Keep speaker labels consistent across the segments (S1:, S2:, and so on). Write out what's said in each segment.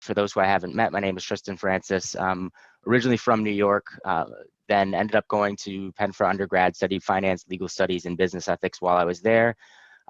S1: For those who I haven't met, my name is Tristan Francis. Originally from New York, then ended up going to Penn for undergrad, studied finance, legal studies, and business ethics while I was there.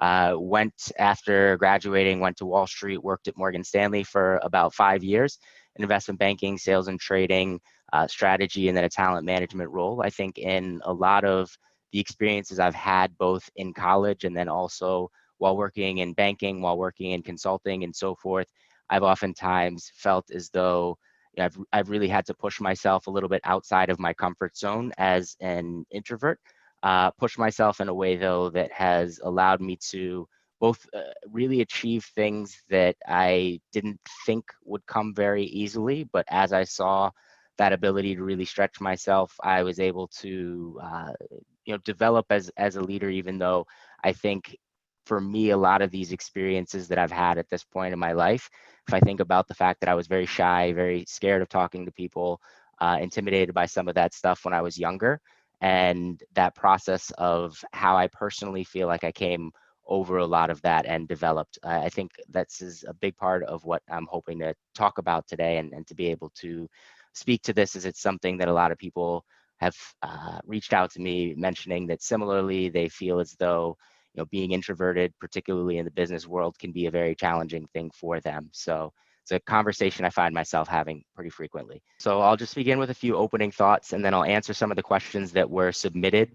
S1: Went after graduating, went to Wall Street, worked at Morgan Stanley for about 5 years in investment banking, sales and trading, strategy, and then a talent management role. I think in a lot of the experiences I've had both in college and then also while working in banking, while working in consulting and so forth, I've oftentimes felt as though I've really had to push myself a little bit outside of my comfort zone as an introvert. Push myself in a way though that has allowed me to both really achieve things that I didn't think would come very easily, but as I saw that ability to really stretch myself, I was able to develop as a leader. Even though I think for me, a lot of these experiences that I've had at this point in my life, if I think about the fact that I was very shy, very scared of talking to people, intimidated by some of that stuff when I was younger, and that process of how I personally feel like I came over a lot of that and developed. I think that's is a big part of what I'm hoping to talk about today, and to be able to speak to this, is it's something that a lot of people have reached out to me mentioning that similarly they feel as though being introverted, particularly in the business world, can be a very challenging thing for them. So it's a conversation I find myself having pretty frequently. So I'll just begin with a few opening thoughts, and then I'll answer some of the questions that were submitted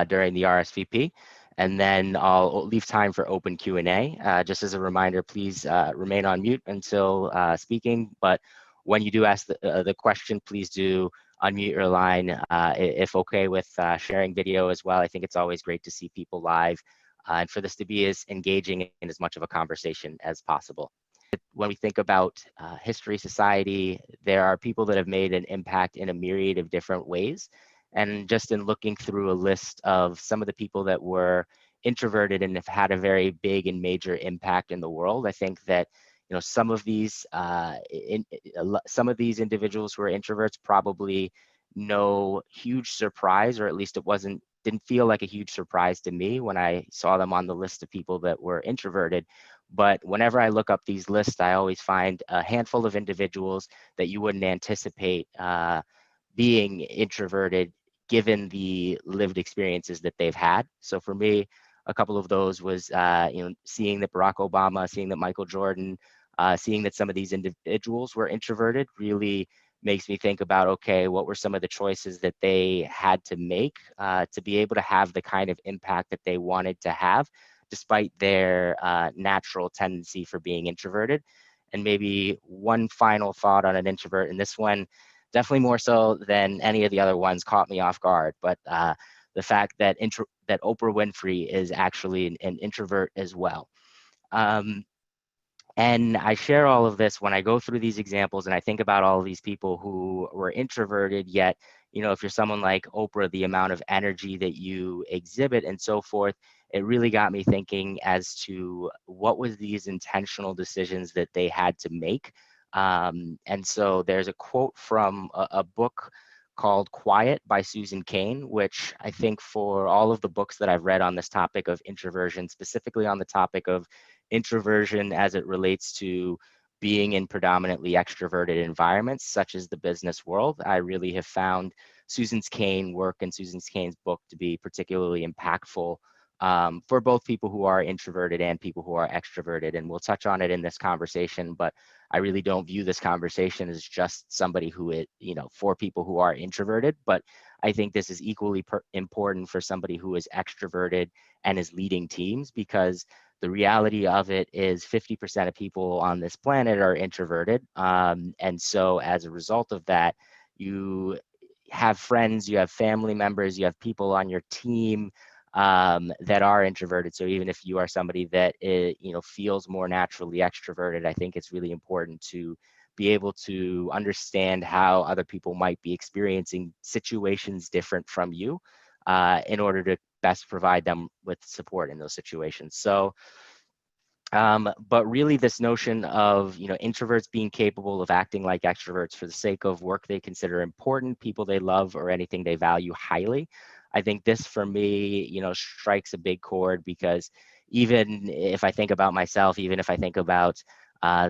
S1: during the RSVP. And then I'll leave time for open Q&A. Just as a reminder, please remain on mute until speaking. But when you do ask the question, please do unmute your line if okay with sharing video as well. I think it's always great to see people live and for this to be as engaging and as much of a conversation as possible. When we think about history, society, there are people that have made an impact in a myriad of different ways. And just in looking through a list of some of the people that were introverted and have had a very big and major impact in the world, I think that some of these individuals who are introverts probably no huge surprise, or at least didn't feel like a huge surprise to me when I saw them on the list of people that were introverted. But whenever I look up these lists, I always find a handful of individuals that you wouldn't anticipate being introverted given the lived experiences that they've had. So for me, a couple of those was seeing that Barack Obama, seeing that Michael Jordan, seeing that some of these individuals were introverted really makes me think about, okay, what were some of the choices that they had to make to be able to have the kind of impact that they wanted to have, despite their natural tendency for being introverted. And maybe one final thought on an introvert, and this one definitely more so than any of the other ones caught me off guard, but the fact that that Oprah Winfrey is actually an introvert as well. And I share all of this when I go through these examples and I think about all of these people who were introverted, yet, if you're someone like Oprah, the amount of energy that you exhibit and so forth, it really got me thinking as to what was these intentional decisions that they had to make. And so there's a quote from a book called Quiet by Susan Cain, which I think for all of the books that I've read on this topic of introversion, specifically on the topic of introversion as it relates to being in predominantly extroverted environments, such as the business world, I really have found Susan Cain's work and Susan Cain's book to be particularly impactful for both people who are introverted and people who are extroverted. And we'll touch on it in this conversation, but I really don't view this conversation as just somebody who is, for people who are introverted, but I think this is equally important for somebody who is extroverted and is leading teams, because the reality of it is 50% of people on this planet are introverted. And so as a result of that, you have friends, you have family members, you have people on your team that are introverted. So even if you are somebody that feels more naturally extroverted, I think it's really important to be able to understand how other people might be experiencing situations different from you in order to best provide them with support in those situations. So, but really this notion of, introverts being capable of acting like extroverts for the sake of work they consider important, people they love, or anything they value highly. I think this for me, strikes a big chord, because even if I think about myself, even if I think about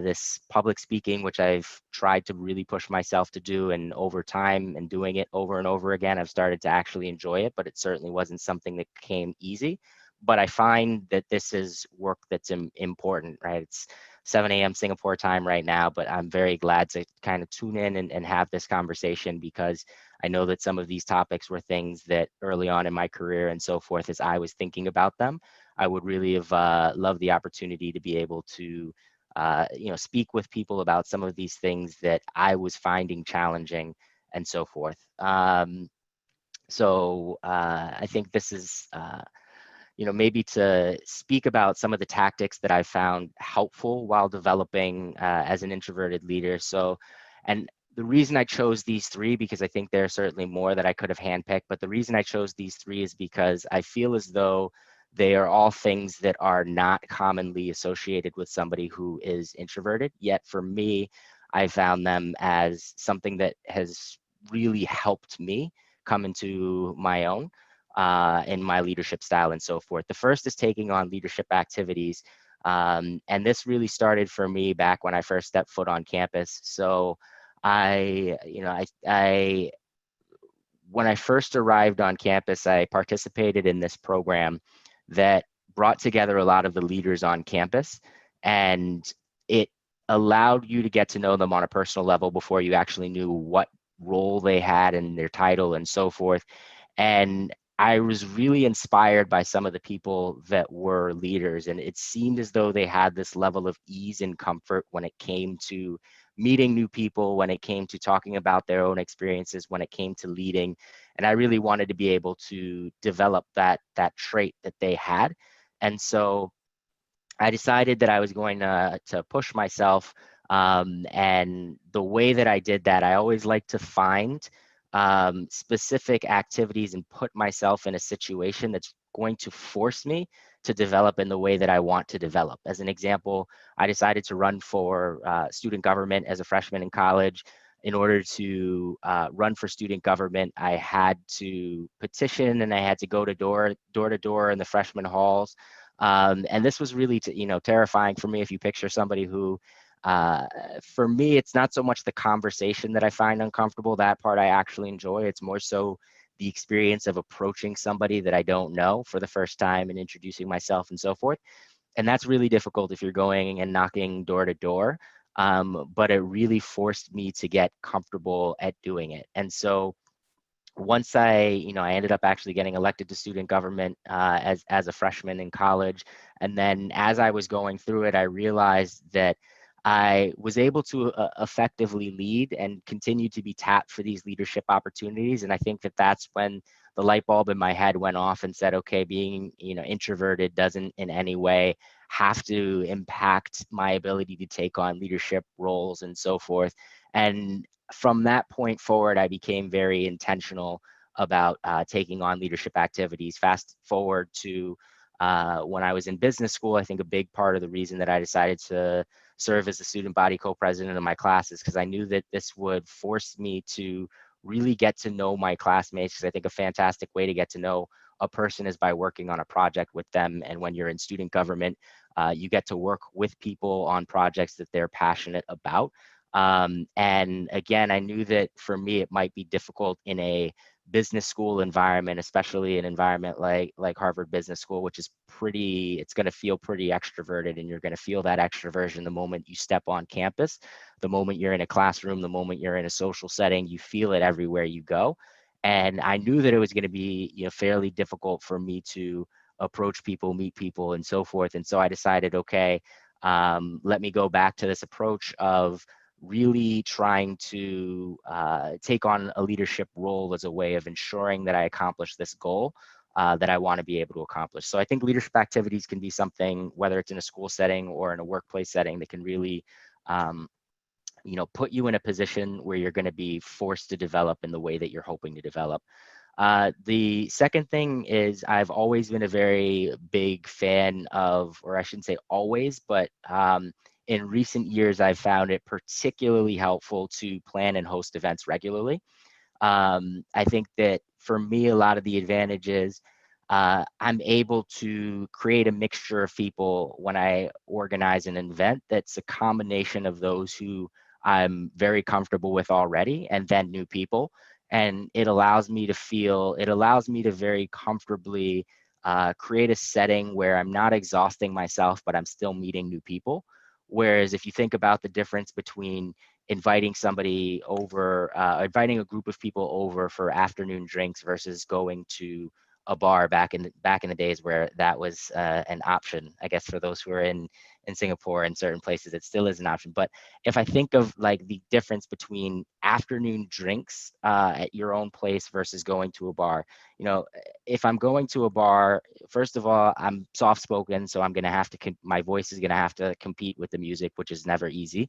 S1: this public speaking, which I've tried to really push myself to do. And over time and doing it over and over again, I've started to actually enjoy it, but it certainly wasn't something that came easy. But I find that this is work that's important, right? It's 7 a.m. Singapore time right now, but I'm very glad to kind of tune in and have this conversation, because I know that some of these topics were things that early on in my career and so forth, as I was thinking about them, I would really have loved the opportunity to be able to speak with people about some of these things that I was finding challenging and so forth. I think this is maybe to speak about some of the tactics that I found helpful while developing as an introverted leader. And the reason I chose these three, because I think there are certainly more that I could have handpicked, but the reason I chose these three is because I feel as though they are all things that are not commonly associated with somebody who is introverted. Yet for me, I found them as something that has really helped me come into my own in my leadership style and so forth. The first is taking on leadership activities. And this really started for me back when I first stepped foot on campus. So I when I first arrived on campus, I participated in this program that brought together a lot of the leaders on campus, and it allowed you to get to know them on a personal level before you actually knew what role they had and their title and so forth. And I was really inspired by some of the people that were leaders, and it seemed as though they had this level of ease and comfort when it came to meeting new people, when it came to talking about their own experiences, when it came to leading. And I really wanted to be able to develop that trait that they had. And so I decided that I was going to push myself. And the way that I did that, I always like to find specific activities and put myself in a situation that's going to force me to develop in the way that I want to develop. As an example, I decided to run for student government as a freshman in college. In order to run for student government, I had to petition and I had to go to door to door in the freshman halls. And this was really, terrifying for me. If you picture somebody who, uh, for me, it's not so much the conversation that I find uncomfortable. That part I actually enjoy. It's more so the experience of approaching somebody that I don't know for the first time and introducing myself and so forth. And that's really difficult if you're going and knocking door to door. But it really forced me to get comfortable at doing it. And so once I ended up actually getting elected to student government as a freshman in college. And then as I was going through it, I realized that I was able to effectively lead and continue to be tapped for these leadership opportunities. And I think that that's when the light bulb in my head went off and said, okay, being, introverted doesn't in any way have to impact my ability to take on leadership roles and so forth. And from that point forward, I became very intentional about taking on leadership activities. Fast forward to when I was in business school, I think a big part of the reason that I decided to serve as the student body co-president of my classes, because I knew that this would force me to really get to know my classmates. Because I think a fantastic way to get to know a person is by working on a project with them. And when you're in student government, you get to work with people on projects that they're passionate about. And again, I knew that for me, it might be difficult in a business school environment, especially an environment like Harvard Business School, which is it's going to feel pretty extroverted, and you're going to feel that extroversion the moment you step on campus, the moment you're in a classroom, the moment you're in a social setting, you feel it everywhere you go. And I knew that it was going to be, fairly difficult for me to approach people, meet people, and so forth. And so I decided, okay, let me go back to this approach of really trying to take on a leadership role as a way of ensuring that I accomplish this goal that I want to be able to accomplish. So I think leadership activities can be something, whether it's in a school setting or in a workplace setting, that can really, um, put you in a position where you're going to be forced to develop in the way that you're hoping to develop. The second thing is I've always been a very big fan of, or I shouldn't say always, but in recent years, I've found it particularly helpful to plan and host events regularly. I think that for me, a lot of the advantages I'm able to create a mixture of people when I organize an event that's a combination of those who I'm very comfortable with already and then new people. And it allows me to very comfortably create a setting where I'm not exhausting myself, but I'm still meeting new people. Whereas if you think about the difference between inviting a group of people over for afternoon drinks versus going to a bar back in the days where that was an option. I guess for those who are in Singapore and certain places, it still is an option. But if I think of like the difference between afternoon drinks at your own place versus going to a bar, you know, if I'm going to a bar, first of all, I'm soft spoken, so I'm gonna have to my voice is gonna have to compete with the music, which is never easy.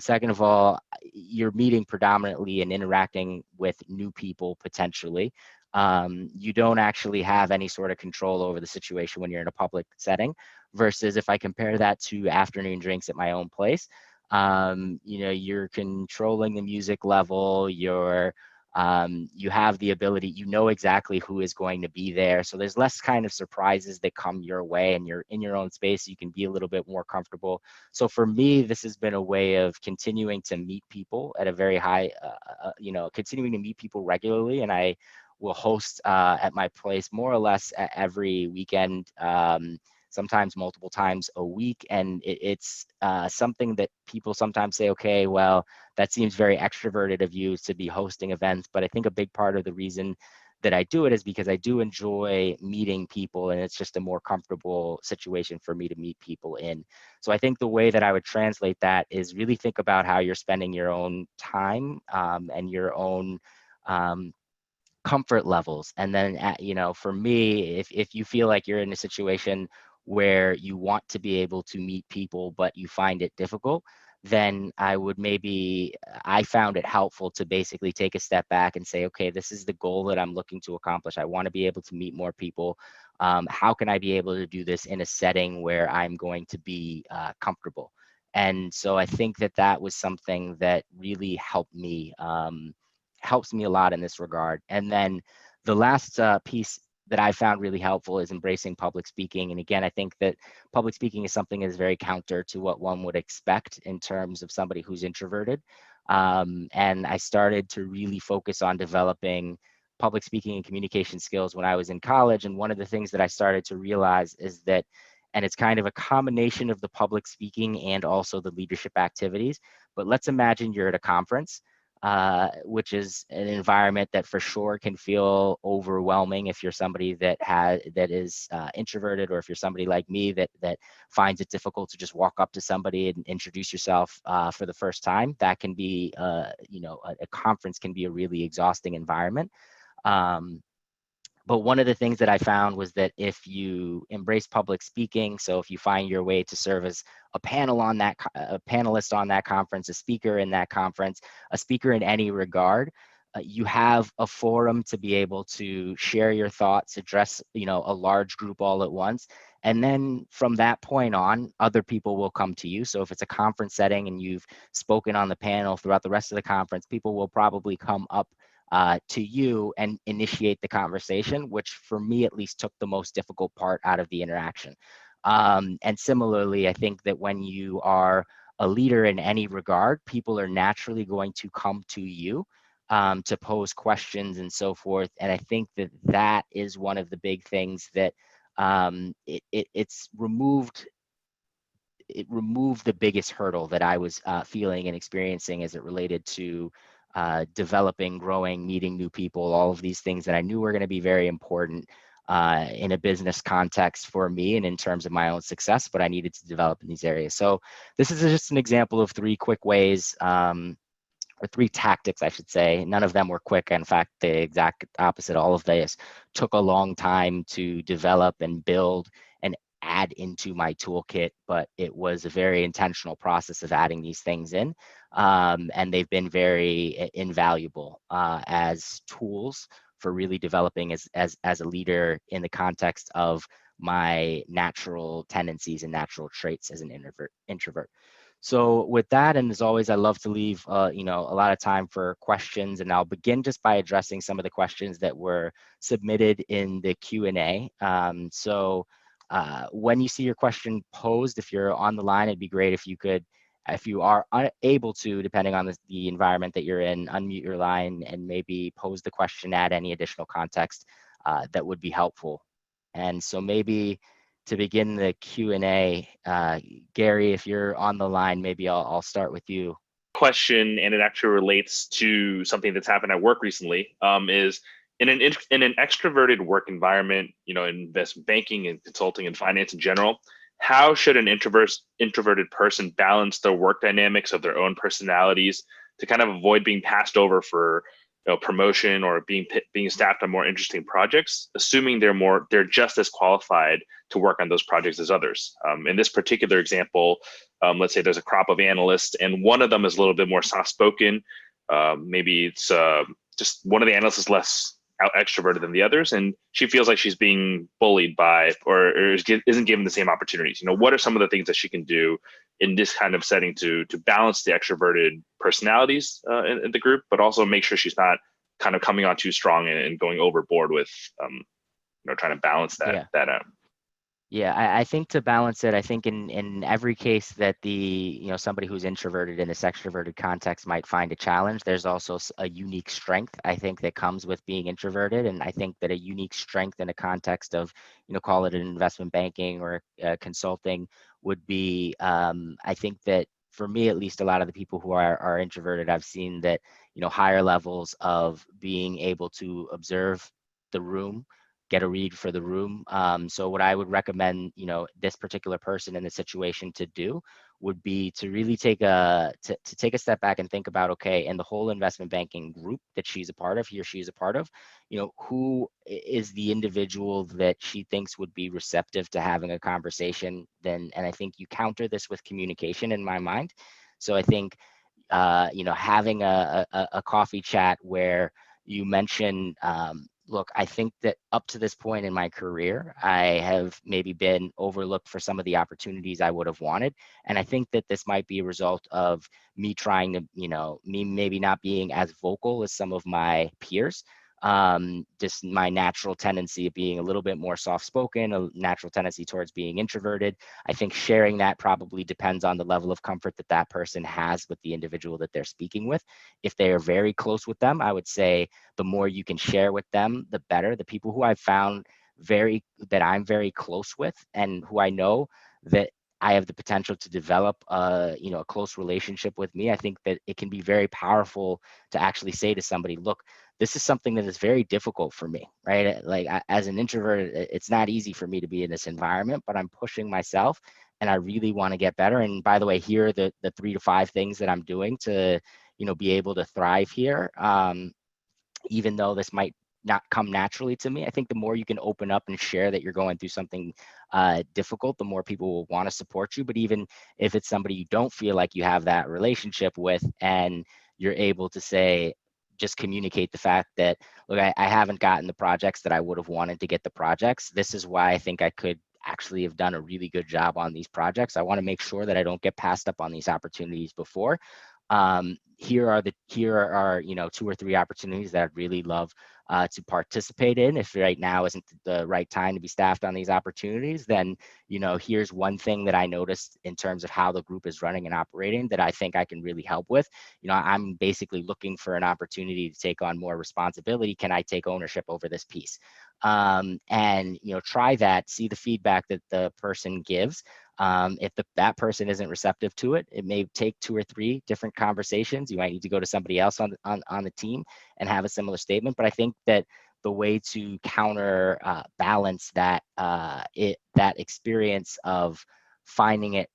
S1: Second of all, you're meeting predominantly and interacting with new people potentially. You don't actually have any sort of control over the situation when you're in a public setting versus if I compare that to afternoon drinks at my own place. You're controlling the music level, you have the ability, you know exactly who is going to be there, so there's less kind of surprises that come your way, and you're in your own space, you can be a little bit more comfortable. So for me, this has been a way of continuing to meet people at a very high continuing to meet people regularly. And I will host at my place more or less every weekend, sometimes multiple times a week. And it's something that people sometimes say, okay, well, that seems very extroverted of you to be hosting events. But I think a big part of the reason that I do it is because I do enjoy meeting people, and it's just a more comfortable situation for me to meet people in. So I think the way that I would translate that is really think about how you're spending your own time, and your own um, comfort levels. And then, for me, if you feel like you're in a situation where you want to be able to meet people, but you find it difficult, then I found it helpful to basically take a step back and say, okay, this is the goal that I'm looking to accomplish. I want to be able to meet more people. How can I be able to do this in a setting where I'm going to be comfortable? And so I think that that was something that really helps me a lot in this regard. And then the last piece that I found really helpful is embracing public speaking. And again, I think that public speaking is something that is very counter to what one would expect in terms of somebody who's introverted. And I started to really focus on developing public speaking and communication skills when I was in college. And one of the things that I started to realize is that, and it's kind of a combination of the public speaking and also the leadership activities. But let's imagine you're at a conference, which is an environment that for sure can feel overwhelming if you're somebody that is introverted, or if you're somebody like me that finds it difficult to just walk up to somebody and introduce yourself for the first time. That can be, a conference can be a really exhausting environment. Um, but one of the things that I found was that if you embrace public speaking, so if you find your way to serve as a panelist on that conference, a speaker in that conference, a speaker in any regard, you have a forum to be able to share your thoughts, address, a large group all at once. And then from that point on, other people will come to you. So if it's a conference setting and you've spoken on the panel throughout the rest of the conference, people will probably come up to you and initiate the conversation, which for me at least took the most difficult part out of the interaction. And similarly, I think that when you are a leader in any regard, people are naturally going to come to you to pose questions and so forth. And I think that that is one of the big things that it removed the biggest hurdle that I was feeling and experiencing as it related to developing, growing, meeting new people, all of these things that I knew were going to be very important in a business context for me and in terms of my own success, but I needed to develop in these areas. So this is just an example of three quick ways, or three tactics, I should say. None of them were quick. In fact, the exact opposite. All of this took a long time to develop and build and add into my toolkit, but it was a very intentional process of adding these things in. And they've been very invaluable as tools for really developing as a leader in the context of my natural tendencies and natural traits as an introvert. So with that, and as always, I love to leave a lot of time for questions, and I'll begin just by addressing some of the questions that were submitted in the Q&A. When you see your question posed, if you're on the line, it'd be great if you could, if you are unable to, depending on the environment that you're in, unmute your line and maybe pose the question, add any additional context that would be helpful. And so maybe to begin the Q&A, Gary, if you're on the line, maybe I'll start with you.
S2: Question, and it actually relates to something that's happened at work recently, is in an extroverted work environment, in investment banking and consulting and finance in general, how should an introverted person balance the work dynamics of their own personalities to kind of avoid being passed over for promotion or being staffed on more interesting projects, assuming they're just as qualified to work on those projects as others? In this particular example, let's say there's a crop of analysts and one of them is a little bit more soft-spoken. Maybe it's just one of the analysts is less extroverted than the others, and she feels like she's being bullied by or isn't given the same opportunities. What are some of the things that she can do in this kind of setting to balance the extroverted personalities in the group, but also make sure she's not kind of coming on too strong and going overboard with trying to balance that out?
S1: Yeah, I think to balance it, I think in every case that somebody who's introverted in this extroverted context might find a challenge, there's also a unique strength, I think, that comes with being introverted. And I think that a unique strength in a context of, call it an investment banking or consulting would be, I think that for me, at least, a lot of the people who are introverted, I've seen that, higher levels of being able to observe the room, get a read for the room. So what I would recommend, this particular person in the situation to do would be to really take a step back and think about, okay, in the whole investment banking group that she's a part of, he or she is a part of, who is the individual that she thinks would be receptive to having a conversation. And I think you counter this with communication in my mind. So I think, having a coffee chat where you mention, look, I think that up to this point in my career, I have maybe been overlooked for some of the opportunities I would have wanted. And I think that this might be a result of me trying to, me maybe not being as vocal as some of my peers. Just my natural tendency of being a little bit more soft-spoken, a natural tendency towards being introverted. I think sharing that probably depends on the level of comfort that that person has with the individual that they're speaking with. If they are very close with them, I would say the more you can share with them, the better. The people who I've found that I'm very close with and who I know that I have the potential to develop a close relationship with me, I think that it can be very powerful to actually say to somebody, look, this is something that is very difficult for me, right? Like as an introvert, it's not easy for me to be in this environment, but I'm pushing myself and I really want to get better. And by the way, here are the 3 to 5 things that I'm doing to, be able to thrive here. Even though this might not come naturally to me, I think the more you can open up and share that you're going through something difficult, the more people will want to support you. But even if it's somebody you don't feel like you have that relationship with, and you're able to say, just communicate the fact that, look, I haven't gotten the projects that I would have wanted to get the projects. This is why I think I could actually have done a really good job on these projects. I want to make sure that I don't get passed up on these opportunities before. Here are 2 or 3 opportunities that I'd really love to participate in. If right now isn't the right time to be staffed on these opportunities, then here's one thing that I noticed in terms of how the group is running and operating that I think I can really help with. I'm basically looking for an opportunity to take on more responsibility. Can I take ownership over this piece? And try that, see the feedback that the person gives. If that person isn't receptive to it, it may take 2 or 3 different conversations. You might need to go to somebody else on the team and have a similar statement. But I think that the way to counter balance that experience of finding it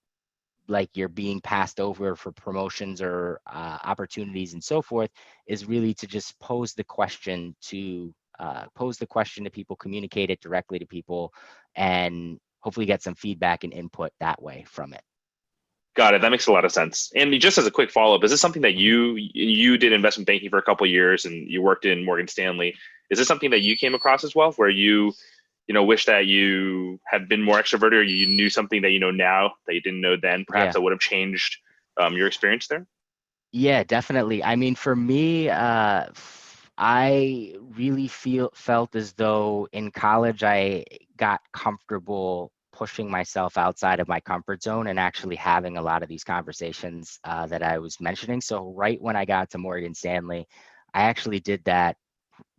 S1: like you're being passed over for promotions or opportunities and so forth is really to just pose the question to people, communicate it directly to people, and hopefully get some feedback and input that way from it.
S2: Got it. That makes a lot of sense. And just as a quick follow-up, is this something that you did investment banking for a couple of years and you worked in Morgan Stanley? Is this something that you came across as well, where you wish that you had been more extroverted, or you knew something that you know now that you didn't know then, perhaps that would have changed your experience there?
S1: Yeah, definitely. I mean, for me, I really felt as though in college I got comfortable pushing myself outside of my comfort zone and actually having a lot of these conversations that I was mentioning. So right when I got to Morgan Stanley, I actually did that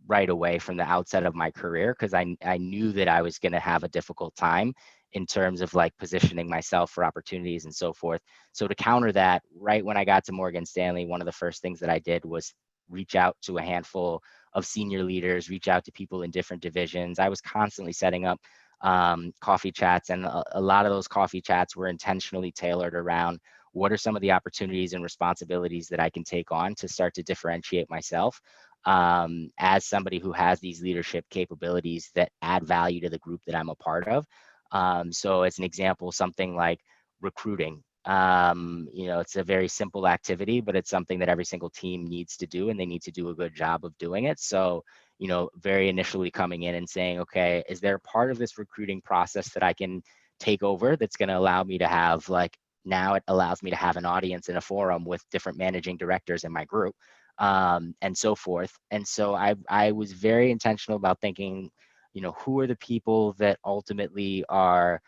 S1: right away from the outset of my career because I knew that I was going to have a difficult time in terms of like positioning myself for opportunities and so forth. So to counter that, right when I got to Morgan Stanley, one of the first things that I did was reach out to a handful of senior leaders, reach out to people in different divisions. I was constantly setting up coffee chats, and a lot of those coffee chats were intentionally tailored around what are some of the opportunities and responsibilities that I can take on to start to differentiate myself as somebody who has these leadership capabilities that add value to the group that I'm a part of. So as an example, something like recruiting. It's a very simple activity, but it's something that every single team needs to do, and they need to do a good job of doing it. So, very initially coming in and saying, okay, is there part of this recruiting process that I can take over that's going to allow me to have now it allows me to have an audience in a forum with different managing directors in my group and so forth. And so I was very intentional about thinking, who are the people that ultimately are,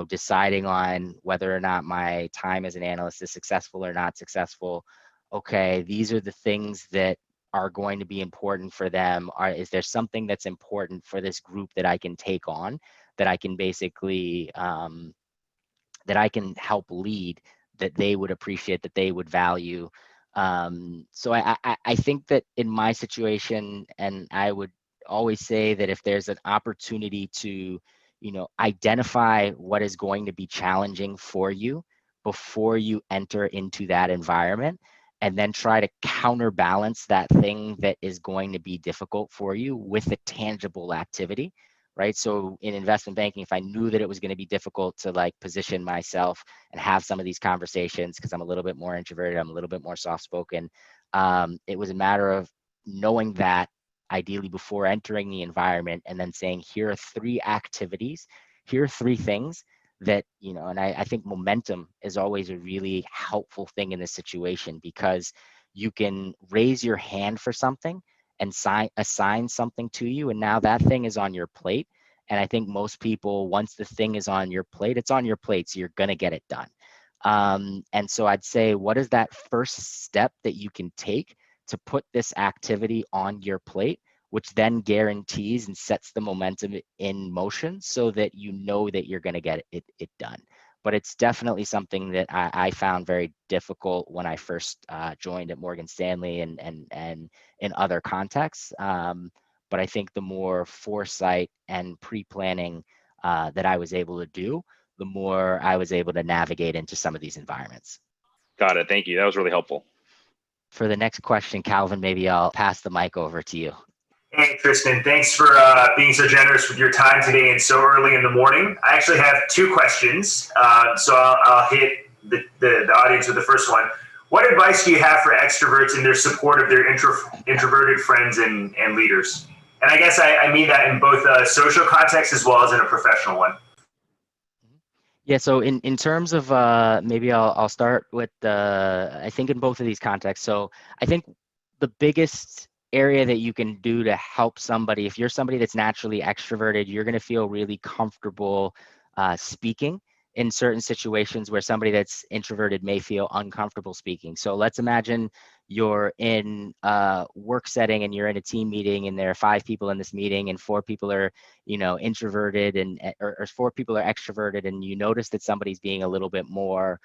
S1: deciding on whether or not my time as an analyst is successful or not successful. Okay, these are the things that are going to be important for them. Is there something that's important for this group that I can take on, that I can basically that I can help lead, that they would appreciate, that they would value. So I think that in my situation, and I would always say that if there's an opportunity to, identify what is going to be challenging for you before you enter into that environment, and then try to counterbalance that thing that is going to be difficult for you with a tangible activity, right? So in investment banking, if I knew that it was going to be difficult to like position myself and have some of these conversations because I'm a little bit more introverted, I'm a little bit more soft spoken, it was a matter of knowing that ideally before entering the environment and then saying, here are three activities, here are three things that, and I think momentum is always a really helpful thing in this situation because you can raise your hand for something and assign something to you, and now that thing is on your plate. And I think most people, once the thing is on your plate, it's on your plate, so you're going to get it done. And so I'd say, what is that first step that you can take to put this activity on your plate, which then guarantees and sets the momentum in motion so that you know that you're going to get it done. But it's definitely something that I found very difficult when I first joined at Morgan Stanley and in other contexts. But I think the more foresight and pre-planning that I was able to do, the more I was able to navigate into some of these environments.
S2: Got it. Thank you. That was really helpful.
S1: For the next question, Calvin, maybe I'll pass the mic over to you.
S3: Hey, Tristan, thanks for being so generous with your time today and so early in the morning. I actually have two questions, so I'll hit the audience with the first one. What advice do you have for extroverts in their support of their introverted friends and leaders? And I guess I mean that in both a social context as well as in a professional one.
S1: Yeah, so in terms of maybe I'll start with I think in both of these contexts. So I think the biggest area that you can do to help somebody, if you're somebody that's naturally extroverted, you're going to feel really comfortable speaking in certain situations where somebody that's introverted may feel uncomfortable speaking. So let's imagine you're in a work setting and you're in a team meeting and there are 5 people in this meeting and 4 people are introverted and or 4 people are extroverted, and you notice that somebody's being a little bit more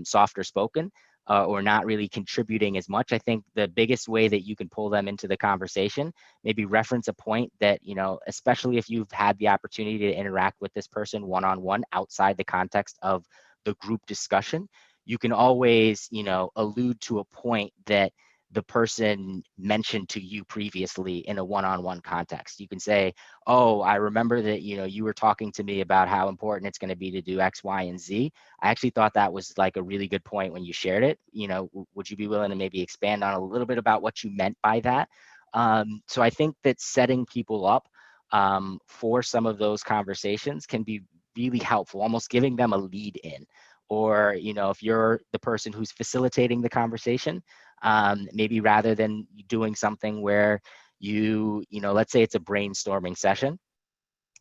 S1: softer spoken or not really contributing as much. I think the biggest way that you can pull them into the conversation, maybe reference a point that, especially if you've had the opportunity to interact with this person one-on-one outside the context of the group discussion, you can always, allude to a point that the person mentioned to you previously in a one-on-one context. You can say, oh, I remember that, you were talking to me about how important it's going to be to do X, Y, and Z. I actually thought that was like a really good point when you shared it. Would you be willing to maybe expand on a little bit about what you meant by that? So I think that setting people up for some of those conversations can be really helpful, almost giving them a lead in. or, if you're the person who's facilitating the conversation, maybe rather than doing something where let's say it's a brainstorming session,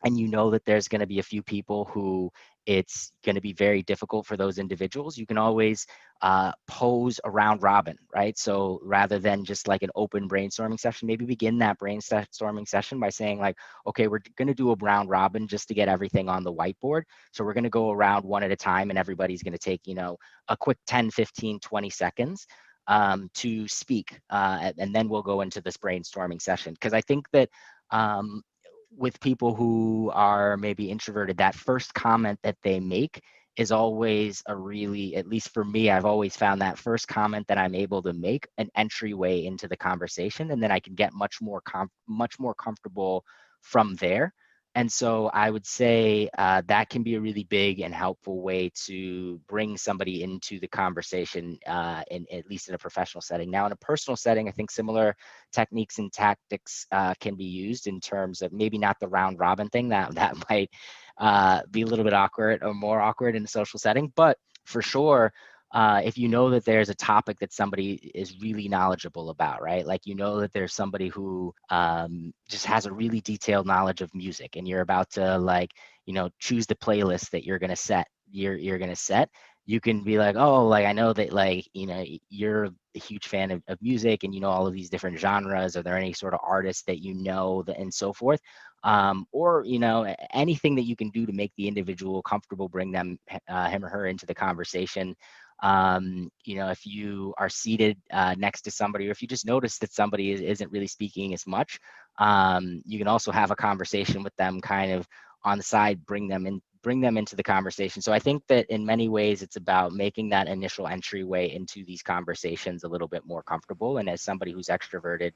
S1: and that there's going to be a few people who it's going to be very difficult for those individuals, you can always pose a round robin, right? So rather than just like an open brainstorming session, maybe begin that brainstorming session by saying like, okay, we're going to do a round robin just to get everything on the whiteboard. So we're going to go around one at a time, and everybody's going to take, a quick 10, 15, 20 seconds to speak. And then we'll go into this brainstorming session. Because I think that with people who are maybe introverted, that first comment that they make is always at least for me, I've always found that first comment that I'm able to make an entryway into the conversation, and then I can get much more comfortable from there. And so I would say that can be a really big and helpful way to bring somebody into the conversation, at least in a professional setting. Now, in a personal setting, I think similar techniques and tactics can be used in terms of maybe not the round robin thing. That might be a little bit awkward or more awkward in a social setting, but for sure, if that there's a topic that somebody is really knowledgeable about, right? Like, that there's somebody who just has a really detailed knowledge of music, and you're about to choose the playlist that you're gonna set. You're gonna set. You can be like, oh, like I know that you're a huge fan of music, and all of these different genres. Are there any sort of artists that and so forth? Or anything that you can do to make the individual comfortable, bring him or her into the conversation. If you are seated next to somebody, or if you just notice that somebody isn't really speaking as much, you can also have a conversation with them kind of on the side, bring them into the conversation. So I think that in many ways, it's about making that initial entryway into these conversations a little bit more comfortable. And as somebody who's extroverted,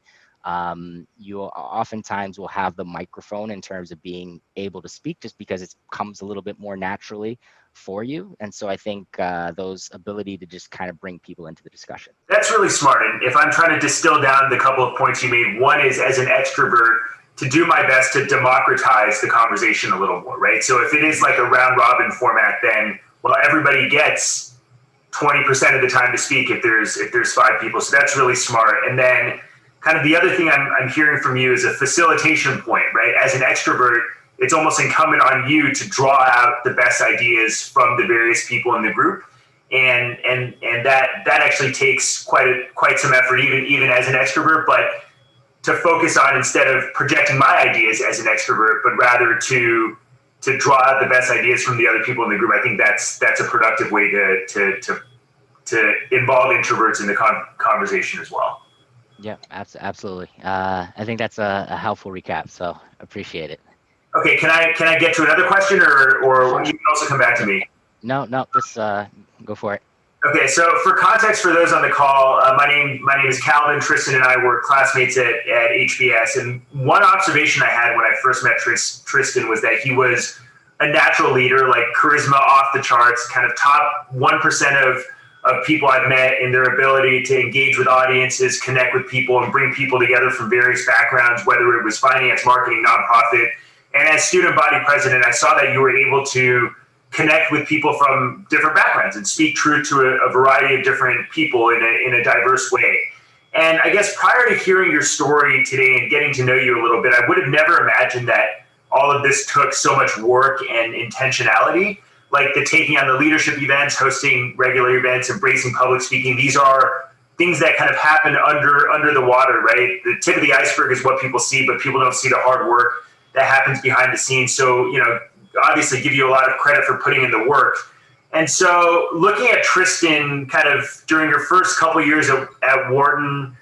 S1: you oftentimes will have the microphone in terms of being able to speak, just because it comes a little bit more naturally for you. And so I think those ability to just kind of bring people into the discussion.
S3: That's really smart. And if I'm trying to distill down the couple of points you made, one is, as an extrovert, to do my best to democratize the conversation a little more, right? So if it is like a round robin format, then, well, everybody gets 20% of the time to speak if there's 5 people. So that's really smart. And then kind of the other thing I'm hearing from you is a facilitation point, right? As an extrovert, it's almost incumbent on you to draw out the best ideas from the various people in the group. And that actually takes quite some effort, even as an extrovert, but to focus on, instead of projecting my ideas as an extrovert, but rather to draw out the best ideas from the other people in the group. I think that's a productive way to involve introverts in the conversation as well.
S1: Yeah, absolutely. I think that's a helpful recap, so appreciate it.
S3: Okay, can I get to another question, or
S1: Sure.
S3: You can also come back to me?
S1: No, just go for it.
S3: Okay, so for context for those on the call, my name is Calvin. Tristan and I were classmates at HBS, and one observation I had when I first met Tristan was that he was a natural leader, like charisma off the charts, kind of top 1% of people I've met in their ability to engage with audiences, connect with people, and bring people together from various backgrounds, whether it was finance, marketing, nonprofit. And as student body president, I saw that you were able to connect with people from different backgrounds and speak truth to a variety of different people in a diverse way. And I guess prior to hearing your story today and getting to know you a little bit, I would have never imagined that all of this took so much work and intentionality, like the taking on the leadership events, hosting regular events, embracing public speaking. These are things that kind of happen under the water, right? The tip of the iceberg is what people see, but people don't see the hard work that happens behind the scenes. So, obviously give you a lot of credit for putting in the work. And so looking at Tristan kind of during your first couple of years at Wharton,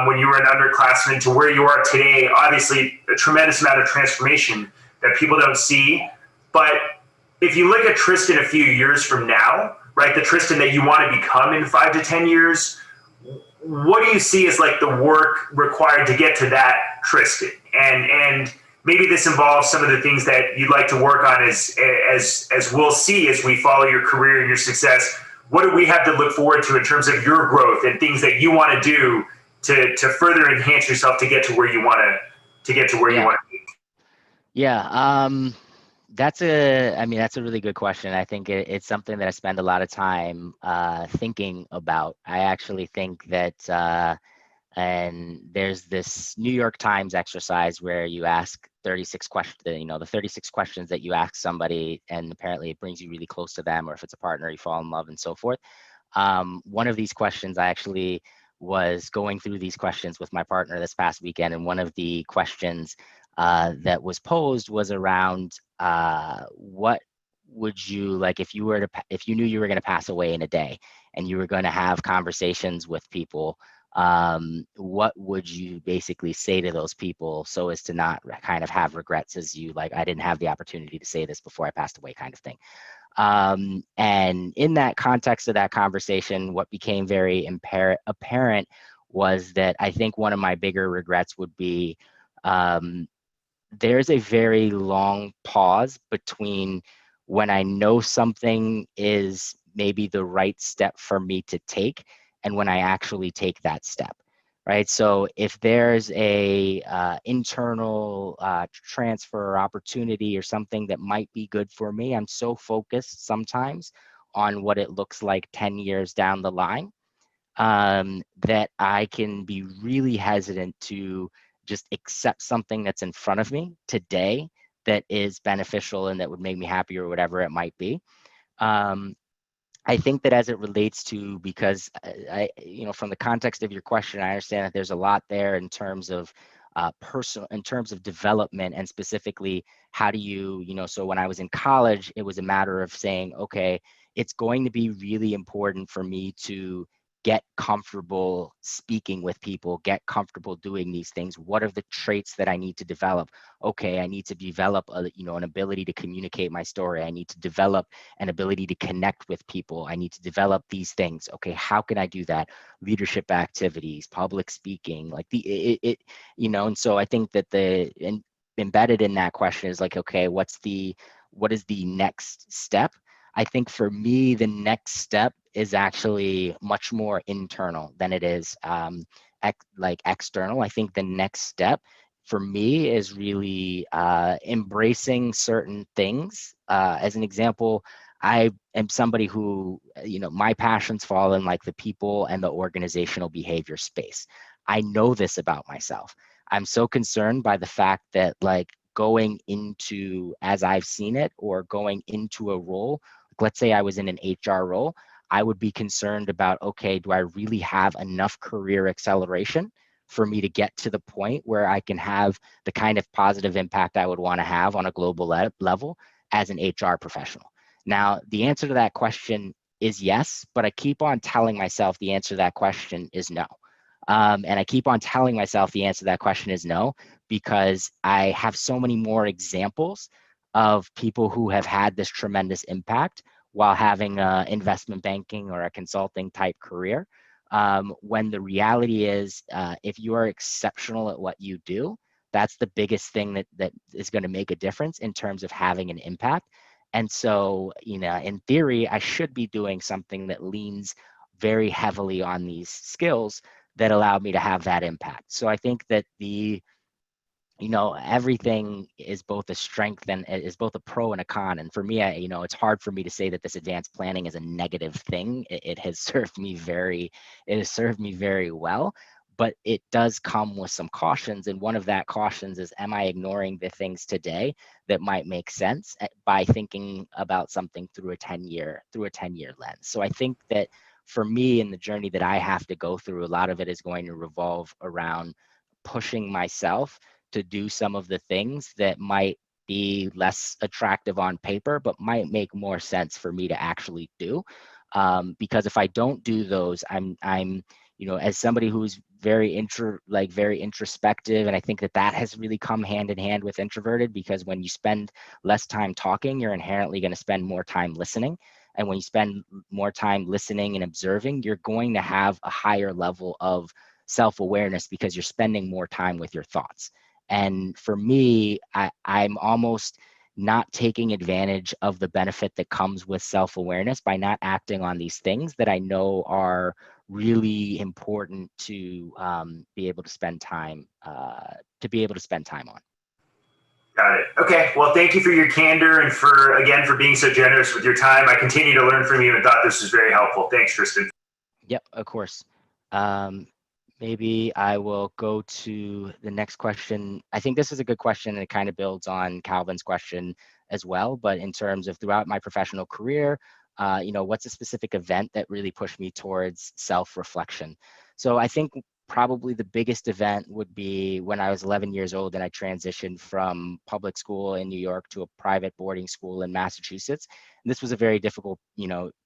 S3: when you were an underclassman, to where you are today, obviously a tremendous amount of transformation that people don't see. But if you look at Tristan a few years from now, right, the Tristan that you want to become in 5 to 10 years, what do you see as like the work required to get to that Tristan? And maybe this involves some of the things that you'd like to work on as we'll see as we follow your career and your success. What do we have to look forward to in terms of your growth and things that you want to do to further enhance yourself to get to where you want to get to where you want to be?
S1: Yeah. That's a really good question. I think it's something that I spend a lot of time thinking about. I actually think that, and there's this New York Times exercise where you ask 36 questions, the 36 questions that you ask somebody, and apparently it brings you really close to them, or if it's a partner, you fall in love and so forth. One of these questions, I actually was going through these questions with my partner this past weekend, and one of the questions that was posed was around what would you like if you were to if you knew you were going to pass away in a day and you were going to have conversations with people, what would you basically say to those people so as to not kind of have regrets, as you like, I didn't have the opportunity to say this before I passed away, kind of thing. And in that context of that conversation, what became very apparent was that I think one of my bigger regrets would be, um, there's a very long pause between when I know something is maybe the right step for me to take and when I actually take that step. Right. So if there's a internal transfer or opportunity or something that might be good for me, I'm so focused sometimes on what it looks like 10 years down the line, that I can be really hesitant to just accept something that's in front of me today that is beneficial and that would make me happy or whatever it might be. Um, I think that as it relates to, because from the context of your question, I understand that there's a lot there in terms of in terms of development, and specifically, how do you, so when I was in college, it was a matter of saying, okay, it's going to be really important for me to get comfortable speaking with people, get comfortable doing these things. What are the traits that I need to develop? Okay, I need to develop an ability to communicate my story. I need to develop an ability to connect with people. I need to develop these things. Okay, how can I do that? Leadership activities, public speaking, like and so I think that embedded in that question is like, okay, what is the next step? I think for me, the next step is actually much more internal than it is like external. I think the next step for me is really embracing certain things. As an example, I am somebody who, my passions fall in like the people and the organizational behavior space. I know this about myself. I'm so concerned by the fact that, like, going into, as I've seen it, or going into a role, let's say I was in an HR role, I would be concerned about, okay, do I really have enough career acceleration for me to get to the point where I can have the kind of positive impact I would want to have on a global level as an HR professional? Now, the answer to that question is yes, but I keep on telling myself the answer to that question is no. And I keep on telling myself the answer to that question is no, because I have so many more examples of people who have had this tremendous impact while having investment banking or a consulting type career. When the reality is, if you are exceptional at what you do, that's the biggest thing that is going to make a difference in terms of having an impact. And so, in theory, I should be doing something that leans very heavily on these skills that allow me to have that impact. So I think that everything is both a strength and is both a pro and a con. And for me, it's hard for me to say that this advanced planning is a negative thing. It has served me very well, but it does come with some cautions. And one of that cautions is, am I ignoring the things today that might make sense by thinking about something through a 10-year lens? So I think that for me, in the journey that I have to go through, a lot of it is going to revolve around pushing myself to do some of the things that might be less attractive on paper, but might make more sense for me to actually do. Because if I don't do those, I'm as somebody who's very introspective, and I think that has really come hand in hand with introverted, because when you spend less time talking, you're inherently going to spend more time listening. And when you spend more time listening and observing, you're going to have a higher level of self-awareness because you're spending more time with your thoughts. And for me, I'm almost not taking advantage of the benefit that comes with self-awareness by not acting on these things that I know are really important to be able to spend time on.
S3: Got it. Okay. Well, thank you for your candor and for being so generous with your time. I continue to learn from you and thought this was very helpful. Thanks, Tristan.
S1: Yep, of course. Maybe I will go to the next question. I think this is a good question, and it kind of builds on Calvin's question as well. But in terms of throughout my professional career, what's a specific event that really pushed me towards self-reflection? So I think probably the biggest event would be when I was 11 years old and I transitioned from public school in New York to a private boarding school in Massachusetts. And this was a very difficult,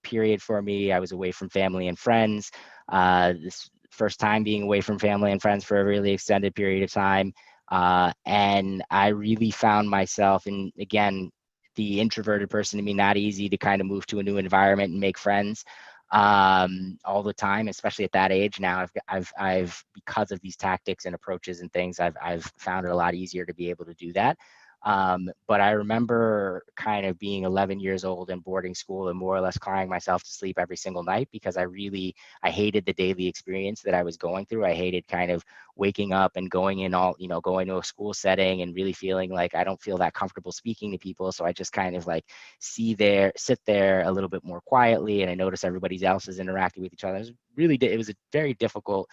S1: period for me. I was away from family and friends. This first time being away from family and friends for a really extended period of time. And I really found myself, and again, the introverted person to me, not easy to kind of move to a new environment and make friends all the time, especially at that age. Now I've because of these tactics and approaches and things, I've found it a lot easier to be able to do that. But I remember kind of being 11 years old in boarding school and more or less crying myself to sleep every single night because I hated the daily experience that I was going through. I hated kind of waking up and going to a school setting and really feeling like I don't feel that comfortable speaking to people. So I just kind of like sit there a little bit more quietly. And I notice everybody else is interacting with each other. It was a very difficult,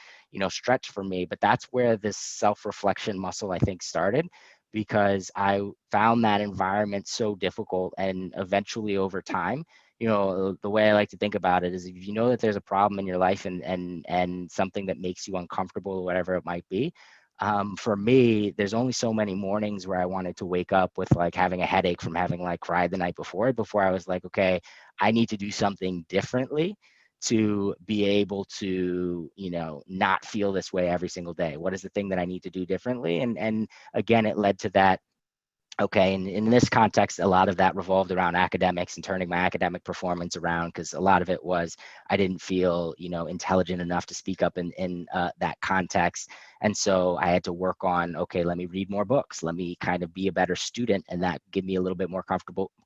S1: stretch for me, but that's where this self-reflection muscle, I think, started, because I found that environment so difficult. And eventually over time, the way I like to think about it is if you know that there's a problem in your life and something that makes you uncomfortable or whatever it might be, for me, there's only so many mornings where I wanted to wake up with like having a headache from having like cried the night before I was like, okay, I need to do something differently to be able to, not feel this way every single day. What is the thing that I need to do differently? And again, it led to that. Okay, and in this context, a lot of that revolved around academics and turning my academic performance around, because a lot of it was I didn't feel, intelligent enough to speak up in that context. And so I had to work on, okay, let me read more books. Let me kind of be a better student, and that give me a little bit more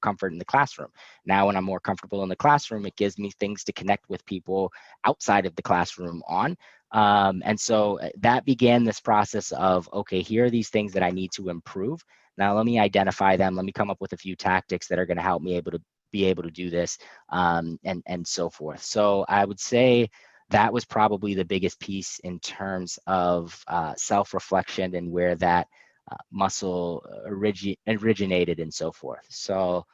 S1: comfort in the classroom. Now, when I'm more comfortable in the classroom, it gives me things to connect with people outside of the classroom on. And so that began this process of, okay, here are these things that I need to improve. Now, let me identify them. Let me come up with a few tactics that are going to help me be able to do this, and so forth. So I would say that was probably the biggest piece in terms of self-reflection and where that muscle originated and so forth. So,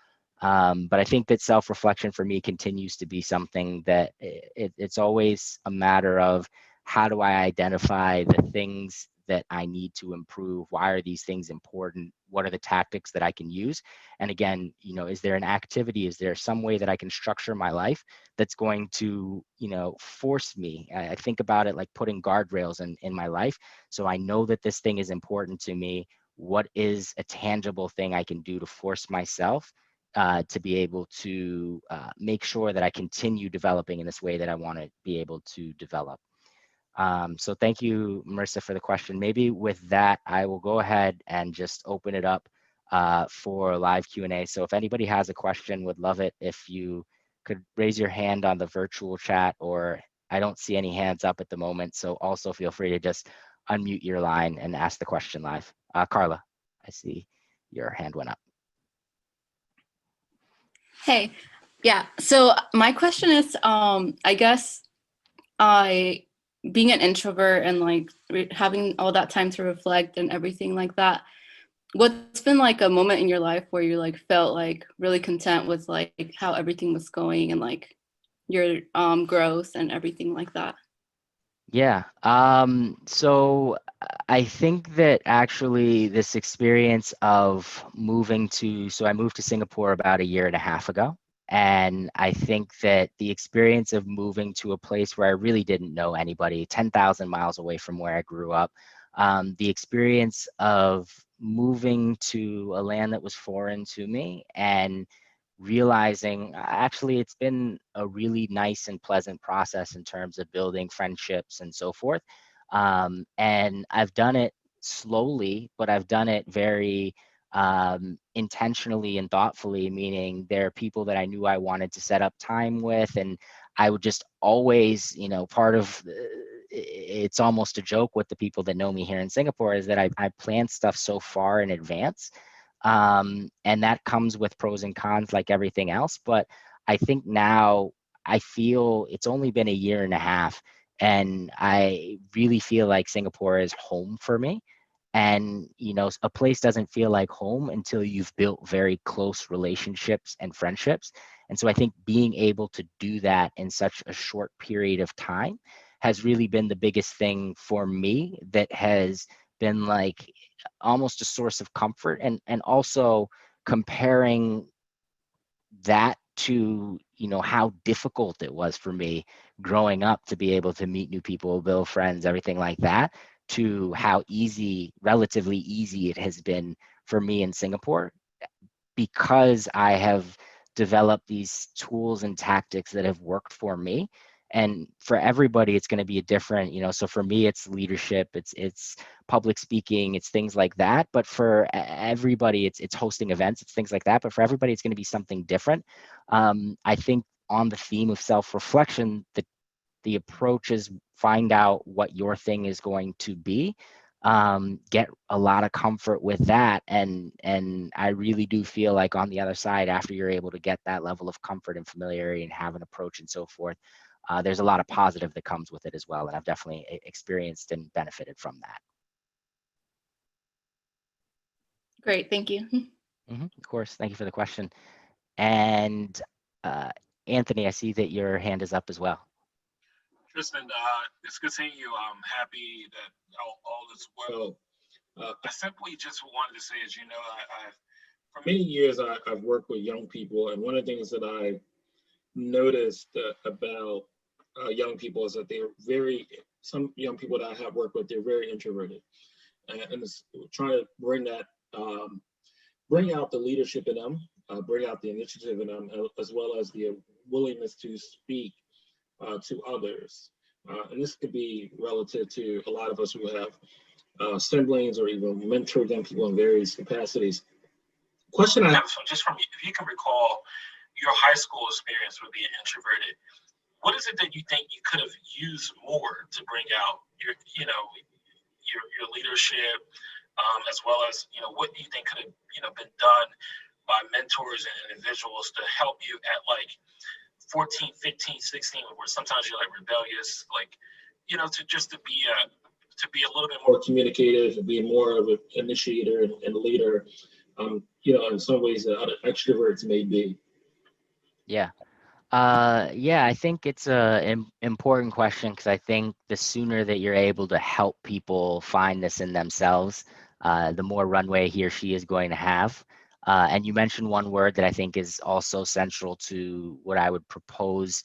S1: but I think that self-reflection for me continues to be something that it's always a matter of how do I identify the things that I need to improve? Why are these things important? What are the tactics that I can use? And again, is there an activity? Is there some way that I can structure my life that's going to, force me? I think about it like putting guardrails in my life. So I know that this thing is important to me. What is a tangible thing I can do to force myself to be able to make sure that I continue developing in this way that I want to be able to develop? So thank you, Marissa, for the question. Maybe with that, I will go ahead and just open it up for live Q&A. So if anybody has a question, would love it if you could raise your hand on the virtual chat, or I don't see any hands up at the moment. So also feel free to just unmute your line and ask the question live. Carla, I see your hand went up.
S4: Hey, yeah. So my question is, I guess being an introvert and like having all that time to reflect and everything like that, what's been like a moment in your life where you like felt like really content with like how everything was going and like your growth and everything like that?
S1: Yeah. So I think that actually this experience of so I moved to Singapore about a year and a half ago. And I think that the experience of moving to a place where I really didn't know anybody, 10,000 miles away from where I grew up, the experience of moving to a land that was foreign to me and realizing actually it's been a really nice and pleasant process in terms of building friendships and so forth. And I've done it slowly, but I've done it very intentionally and thoughtfully, meaning there are people that I knew I wanted to set up time with, and I would just always, part of it's almost a joke with the people that know me here in Singapore is that I plan stuff so far in advance And that comes with pros and cons like everything else. But I think now I feel it's only been a year and a half, and I really feel like Singapore is home for me. And a place doesn't feel like home until you've built very close relationships and friendships. And so I think being able to do that in such a short period of time has really been the biggest thing for me, that has been like almost a source of comfort. And also comparing that to how difficult it was for me growing up to be able to meet new people, build friends, everything like that, to how relatively easy it has been for me in Singapore, because I have developed these tools and tactics that have worked for me. And for everybody, it's going to be a different, so for me, it's leadership, it's public speaking, it's things like that. But for everybody, it's hosting events, it's things like that. But for everybody, it's going to be something different. I think on the theme of self-reflection, the approach is find out what your thing is going to be, get a lot of comfort with that. And I really do feel like on the other side, after you're able to get that level of comfort and familiarity and have an approach and so forth, there's a lot of positive that comes with it as well. And I've definitely experienced and benefited from that.
S4: Great, thank you.
S1: Of course. Thank you for the question. And Anthony, I see that your hand is up as well.
S5: Tristan, it's good seeing you. I'm happy that all is well. I simply just wanted to say, as you know, I've for many years I've worked with young people, and one of the things that I noticed about young people is that some young people that I have worked with, they're very introverted, and it's trying to bring out the leadership in them, bring out the initiative in them, as well as the willingness to speak to others. And this could be relative to a lot of us who have siblings or even mentored young people in various capacities. Question I have, just from if you can recall your high school experience with being introverted, what is it that you think you could have used more to bring out your leadership, as well as what do you think could have been done by mentors and individuals to help you at like 14, 15, 16, where sometimes you're like rebellious, like, to be a little bit more communicative and be more of an initiator and leader, in some ways that other extroverts may be.
S1: Yeah. I think it's an important question, because I think the sooner that you're able to help people find this in themselves, the more runway he or she is going to have. And you mentioned one word that I think is also central to what I would propose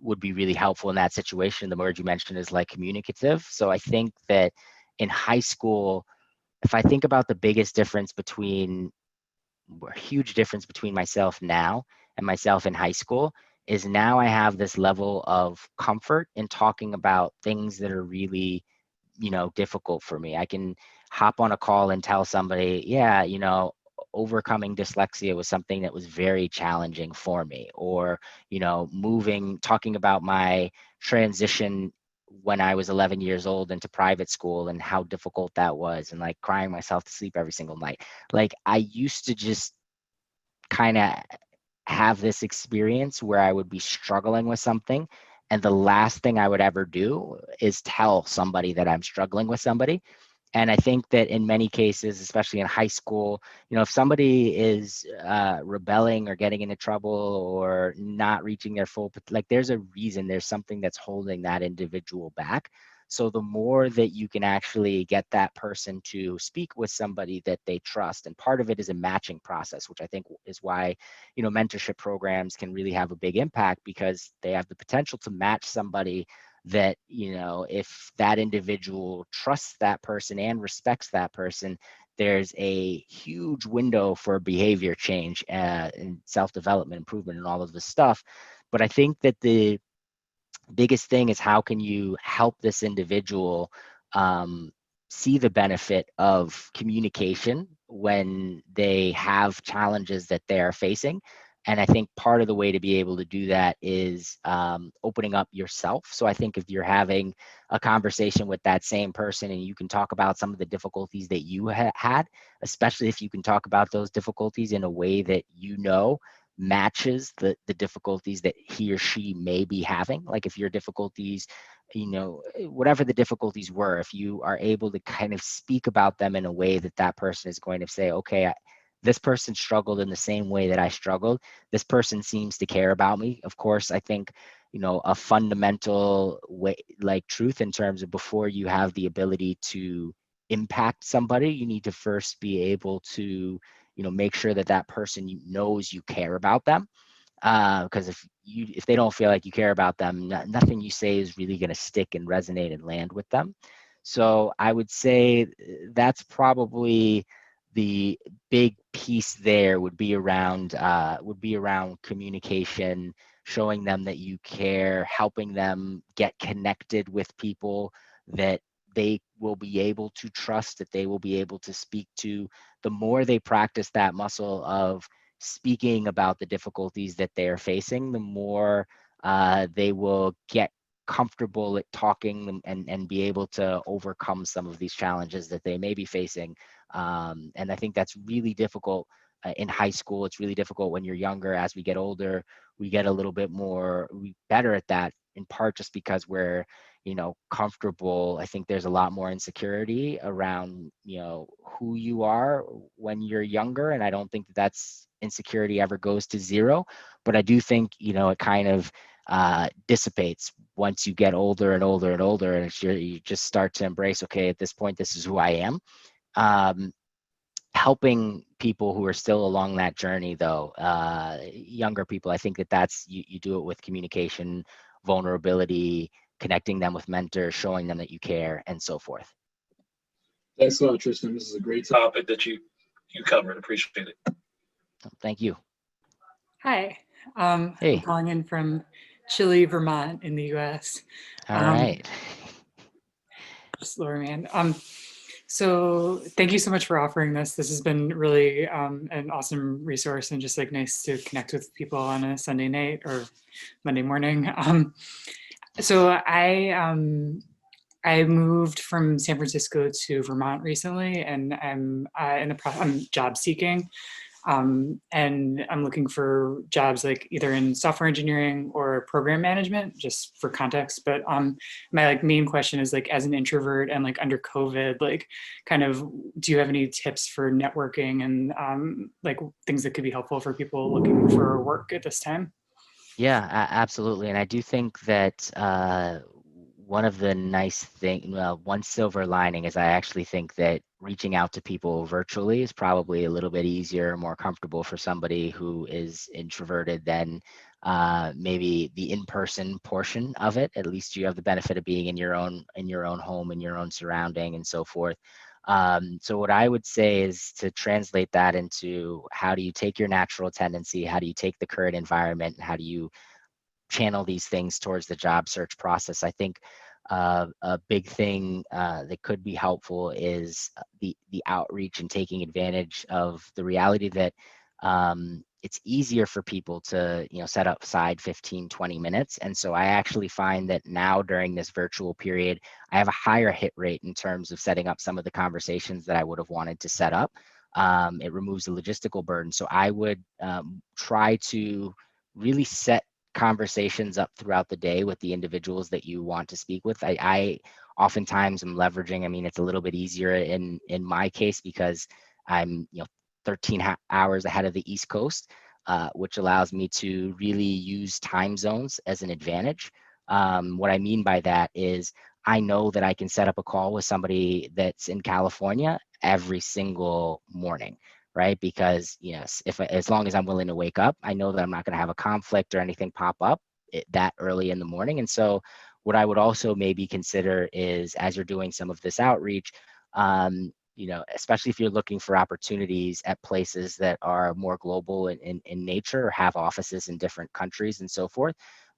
S1: would be really helpful in that situation. The word you mentioned is like communicative. So I think that in high school, if I think about the biggest difference a huge difference between myself now and myself in high school, is now I have this level of comfort in talking about things that are really, difficult for me. I can hop on a call and tell somebody, yeah, overcoming dyslexia was something that was very challenging for me. Or, talking about my transition when I was 11 years old into private school and how difficult that was, and like crying myself to sleep every single night. Like I used to just kind of have this experience where I would be struggling with something, and the last thing I would ever do is tell somebody that I'm struggling with somebody. And I think that in many cases, especially in high school, if somebody is rebelling or getting into trouble or not reaching their full, like there's a reason, there's something that's holding that individual back. So the more that you can actually get that person to speak with somebody that they trust, and part of it is a matching process, which I think is why, mentorship programs can really have a big impact, because they have the potential to match somebody that, if that individual trusts that person and respects that person, there's a huge window for behavior change and self-development, improvement, and all of this stuff. But I think that the biggest thing is, how can you help this individual see the benefit of communication when they have challenges that they are facing, And I think part of the way to be able to do that is opening up yourself. So I think if you're having a conversation with that same person and you can talk about some of the difficulties that you had, especially if you can talk about those difficulties in a way that matches the difficulties that he or she may be having. Like if your difficulties, whatever the difficulties were, if you are able to kind of speak about them in a way that that person is going to say, okay, this person struggled in the same way that I struggled. This person seems to care about me. Of course, I think, a fundamental way, like truth in terms of before you have the ability to impact somebody, you need to first be able to, make sure that that person knows you care about them. Because if they don't feel like you care about them, nothing you say is really going to stick and resonate and land with them. So I would say that's probably the big piece there would be around communication, showing them that you care, helping them get connected with people that they will be able to trust, that they will be able to speak to. The more they practice that muscle of speaking about the difficulties that they are facing, the more they will get comfortable at talking and be able to overcome some of these challenges that they may be facing. And I think that's really difficult in high school. It's really difficult when you're younger. As we get older, we get a little bit better at that, in part just because we're, comfortable. I think there's a lot more insecurity around, who you are when you're younger. And I don't think that's insecurity ever goes to zero, but I do think, it kind of dissipates once you get older and older and older, and you just start to embrace, okay, at this point, this is who I am. Helping people who are still along that journey, though, younger people, I think that's you do it with communication, vulnerability, connecting them with mentors, showing them that you care, and so forth.
S5: Thanks a lot, Tristan. This is a great topic that you covered. Appreciate it.
S1: Thank you.
S6: Hi.
S1: Hey.
S6: I'm calling in from chilly Vermont in the U.S.
S1: All right.
S6: Just lower man. So thank you so much for offering this. This has been really an awesome resource and just like nice to connect with people on a Sunday night or Monday morning. So I moved from San Francisco to Vermont recently, and I'm I'm job seeking. And I'm looking for jobs like either in software engineering or program management, just for context. But my main question is as an introvert and under COVID, kind of, do you have any tips for networking and things that could be helpful for people looking for work at this time?
S1: Yeah, absolutely. And I do think that one of the one silver lining is I actually think that reaching out to people virtually is probably a little bit easier, more comfortable for somebody who is introverted than maybe the in-person portion of it. At least you have the benefit of being in your own home, in your own surrounding, and so forth. So what I would say is to translate that into how do you take your natural tendency, how do you take the current environment, and how do you channel these things towards the job search process. I think a big thing that could be helpful is the outreach and taking advantage of the reality that it's easier for people to set up aside 15-20 minutes. And so I actually find that now during this virtual period, I have a higher hit rate in terms of setting up some of the conversations that I would have wanted to set up. It removes the logistical burden. So I would try to really set conversations up throughout the day with the individuals that you want to speak with. I oftentimes am leveraging, it's a little bit easier in my case because I'm 13 hours ahead of the East Coast, which allows me to really use time zones as an advantage. What I mean by that is I know that I can set up a call with somebody that's in California every single morning, right? Because as long as I'm willing to wake up, I know that I'm not going to have a conflict or anything pop up that early in the morning. And so what I would also maybe consider is, as you're doing some of this outreach, especially if you're looking for opportunities at places that are more global in nature or have offices in different countries and so forth,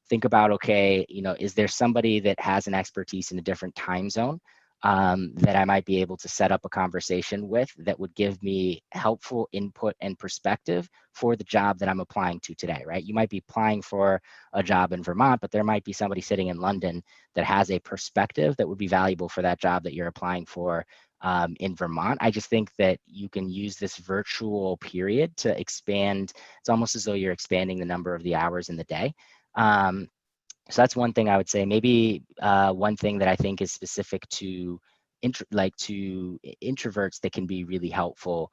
S1: think about, okay, is there somebody that has an expertise in a different time zone that I might be able to set up a conversation with that would give me helpful input and perspective for the job that I'm applying to today, right? You might be applying for a job in Vermont, but there might be somebody sitting in London that has a perspective that would be valuable for that job that you're applying for in Vermont. I just think that you can use this virtual period to expand. It's almost as though you're expanding the number of the hours in the day. So that's one thing I would say. Maybe one thing that I think is specific to introverts that can be really helpful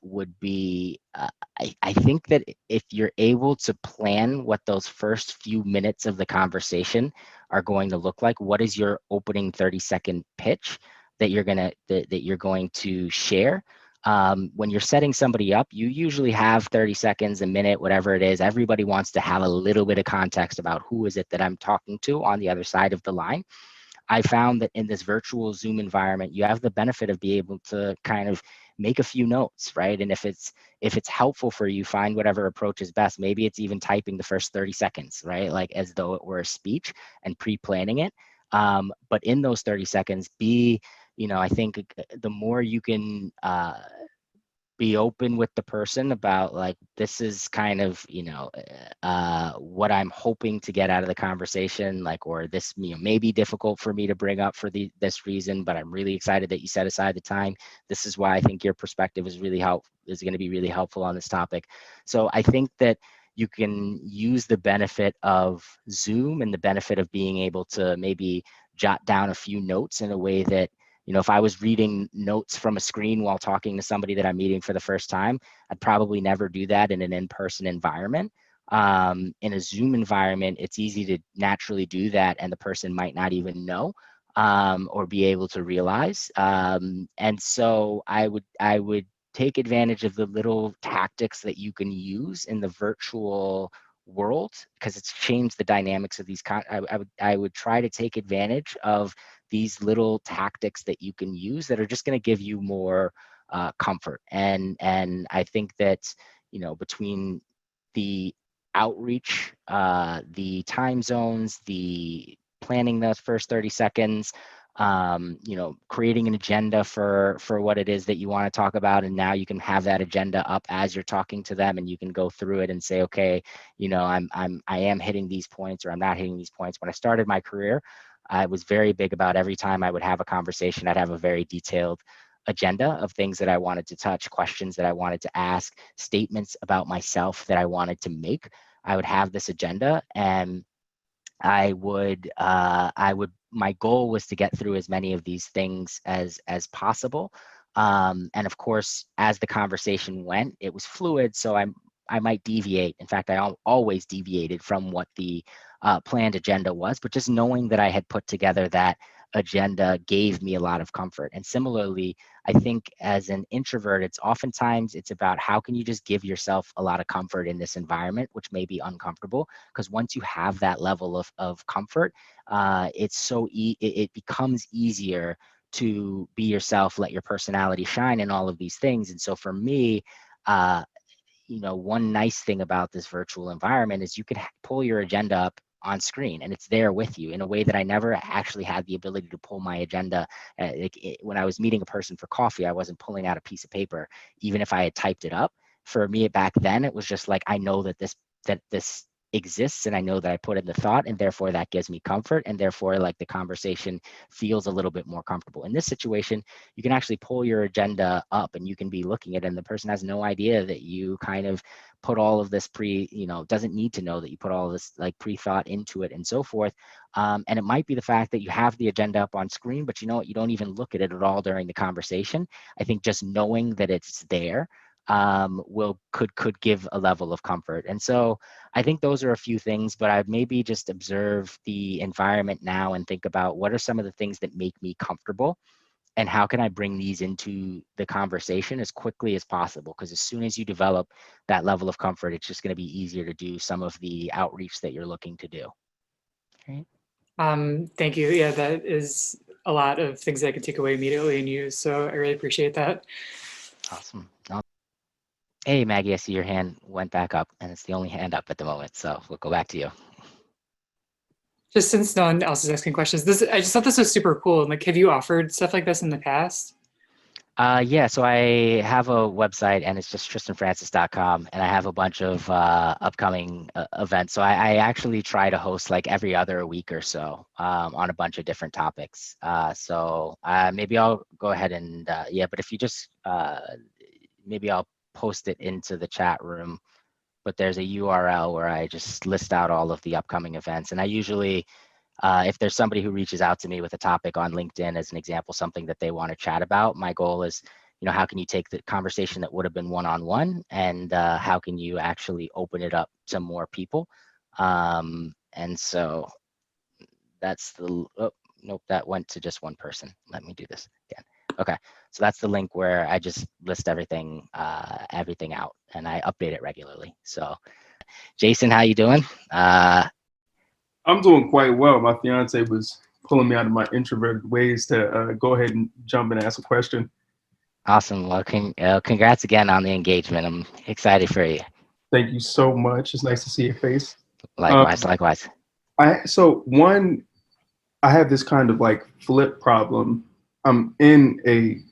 S1: would be I think that if you're able to plan what those first few minutes of the conversation are going to look like, what is your opening 30-second pitch that you're going to share? When you're setting somebody up, you usually have 30 seconds, a minute, whatever it is. Everybody wants to have a little bit of context about who is it that I'm talking to on the other side of the line. I found that in this virtual Zoom environment, you have the benefit of being able to kind of make a few notes, right? And if it's helpful for you, find whatever approach is best. Maybe it's even typing the first 30 seconds, right? Like as though it were a speech and pre-planning it. But in those 30 seconds, I think the more you can be open with the person about like, this is kind of, what I'm hoping to get out of the conversation, like, or this, may be difficult for me to bring up for this reason, but I'm really excited that you set aside the time. This is why I think your perspective is going to be really helpful on this topic. So I think that you can use the benefit of Zoom and the benefit of being able to maybe jot down a few notes in a way that, if I was reading notes from a screen while talking to somebody that I'm meeting for the first time, I'd probably never do that in an in-person environment. In a Zoom environment, it's easy to naturally do that, and the person might not even know or be able to realize. And so I would take advantage of the little tactics that you can use in the virtual world, because it's changed the dynamics of these. I would try to take advantage of these little tactics that you can use that are just going to give you more comfort. And I think that, between the outreach, the time zones, the planning those first 30 seconds, creating an agenda for what it is that you want to talk about. And now you can have that agenda up as you're talking to them, and you can go through it and say, okay, I am hitting these points, or I'm not hitting these points. When I started my career, I was very big about every time I would have a conversation, I'd have a very detailed agenda of things that I wanted to touch, questions that I wanted to ask, statements about myself that I wanted to make. I would have this agenda, and my goal was to get through as many of these things as possible. And of course, as the conversation went, it was fluid. So I might deviate. In fact, I always deviated from what the planned agenda was, but just knowing that I had put together that agenda gave me a lot of comfort. And similarly, I think as an introvert, it's about how can you just give yourself a lot of comfort in this environment, which may be uncomfortable, because once you have that level of comfort, it becomes easier to be yourself, let your personality shine, and all of these things. And so for me, one nice thing about this virtual environment is you can pull your agenda up on screen, and it's there with you in a way that I never actually had the ability to pull my agenda. When I was meeting a person for coffee, I wasn't pulling out a piece of paper, even if I had typed it up. For me back then, it was just like, I know that this exists, and I know that I put in the thought, and therefore that gives me comfort, and therefore like the conversation feels a little bit more comfortable. In this situation, you can actually pull your agenda up, and you can be looking at it, and the person has no idea that you kind of put all of this doesn't need to know that you put all of this like pre-thought into it and so forth. And it might be the fact that you have the agenda up on screen, but you know what, you don't even look at it at all during the conversation. I think just knowing that it's there could give a level of comfort. And so I think those are a few things, but I'd maybe just observe the environment now and think about what are some of the things that make me comfortable, and how can I bring these into the conversation as quickly as possible? Because as soon as you develop that level of comfort, it's just going to be easier to do some of the outreach that you're looking to do. Right.
S6: Thank you. Yeah, that is a lot of things I could take away immediately and use. So I really appreciate that.
S1: Awesome. Hey, Maggie, I see your hand went back up, and it's the only hand up at the moment. So we'll go back to you.
S6: Just since no one else is asking questions, I just thought this was super cool. And like, have you offered stuff like this in the past?
S1: Yeah, so I have a website and it's just tristanfrancis.com, and I have a bunch of upcoming events. So I actually try to host like every other week or so on a bunch of different topics. Maybe I'll go ahead and yeah, but if you just maybe I'll post it into the chat room, but there's a URL where I just list out all of the upcoming events. And I usually if there's somebody who reaches out to me with a topic on LinkedIn, as an example, something that they want to chat about, my goal is, how can you take the conversation that would have been one-on-one, and how can you actually open it up to more people? And so that's the, oh, nope, that went to just one person. Let me do this again. Okay, so that's the link where I just list everything out, and I update it regularly. So, Jason, how you doing?
S7: I'm doing quite well. My fiance was pulling me out of my introverted ways to go ahead and jump in and ask a question.
S1: Awesome. Well, congrats again on the engagement. I'm excited for you.
S7: Thank you so much. It's nice to see your face.
S1: Likewise, likewise.
S7: I have this kind of like flip problem. I'm in a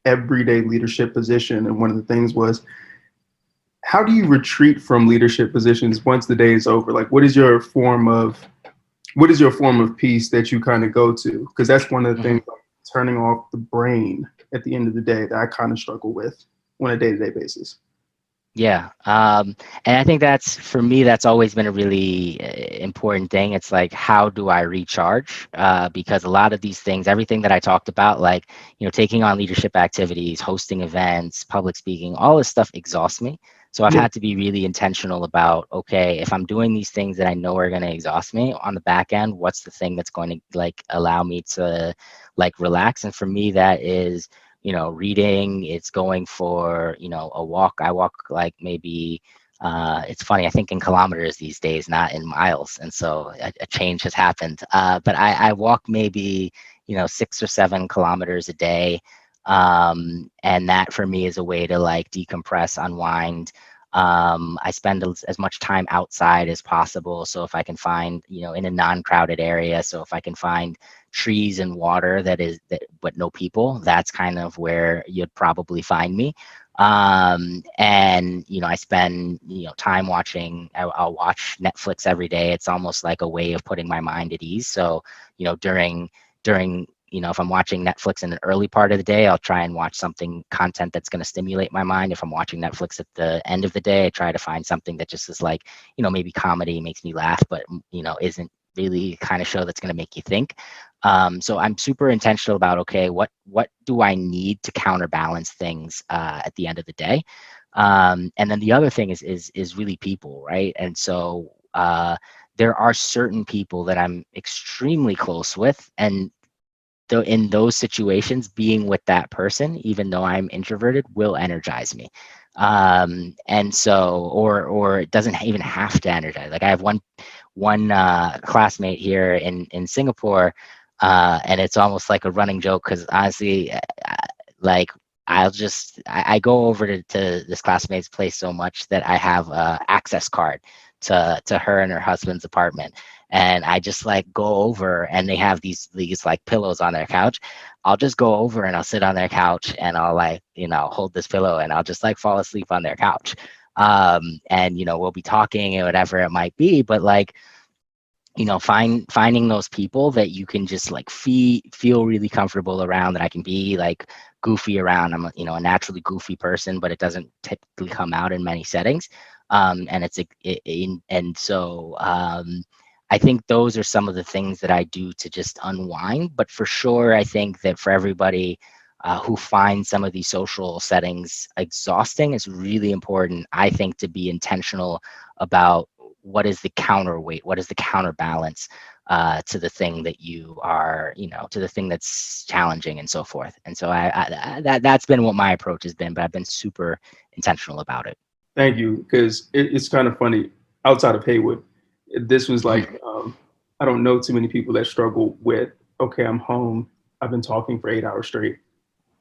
S7: everyday leadership position, and one of the things was, how do you retreat from leadership positions once the day is over? Like, what is your form of peace that you kind of go to? Because that's one of the things, like, turning off the brain at the end of the day, that I kind of struggle with on a day-to-day basis.
S1: Yeah. And I think for me, that's always been a really important thing. It's like, how do I recharge? Because a lot of these things, everything that I talked about, like, taking on leadership activities, hosting events, public speaking, all this stuff exhausts me. So I've had to be really intentional about, okay, if I'm doing these things that I know are going to exhaust me on the back end, what's the thing that's going to like allow me to like relax? And for me, that is, reading. It's going for, a walk. I walk like maybe, it's funny, I think in kilometers these days, not in miles. And so a change has happened. But I walk maybe, 6 or 7 kilometers a day. And that for me is a way to like decompress, unwind. I spend as much time outside as possible. So if I can find, in a non-crowded area, so if I can find trees and water but no people, that's kind of where you'd probably find me. And I spend time watching. I'll watch Netflix every day. It's almost like a way of putting my mind at ease. So during if I'm watching Netflix in the early part of the day, I'll try and watch content that's going to stimulate my mind. If I'm watching Netflix at the end of the day, I try to find something that just is like, maybe comedy, makes me laugh, but, isn't really the kind of show that's going to make you think. So I'm super intentional about, okay, what do I need to counterbalance things at the end of the day? And then the other thing is really people, right? And so there are certain people that I'm extremely close with, and in those situations, being with that person, even though I'm introverted, will energize me. And so, or it doesn't even have to energize. Like, I have one classmate here in Singapore, and it's almost like a running joke, because honestly, like, I go over to this classmate's place so much that I have a access card to her and her husband's apartment. And I just like go over, and they have these like pillows on their couch. I'll just go over and I'll sit on their couch, and I'll like, hold this pillow, and I'll just like fall asleep on their couch. And we'll be talking and whatever it might be, but like, finding those people that you can just like feel really comfortable around, that I can be like goofy around. I'm a naturally goofy person, but it doesn't typically come out in many settings. I think those are some of the things that I do to just unwind. But for sure, I think that for everybody who finds some of these social settings exhausting, it's really important, I think, to be intentional about what is the counterweight, what is the counterbalance to the thing that you are, to the thing that's challenging, and so forth. And so that's been what my approach has been, but I've been super intentional about it.
S7: Thank you, because it's kind of funny. Outside of Haywood, this was like, I don't know too many people that struggle with, okay, I'm home, I've been talking for 8 hours straight.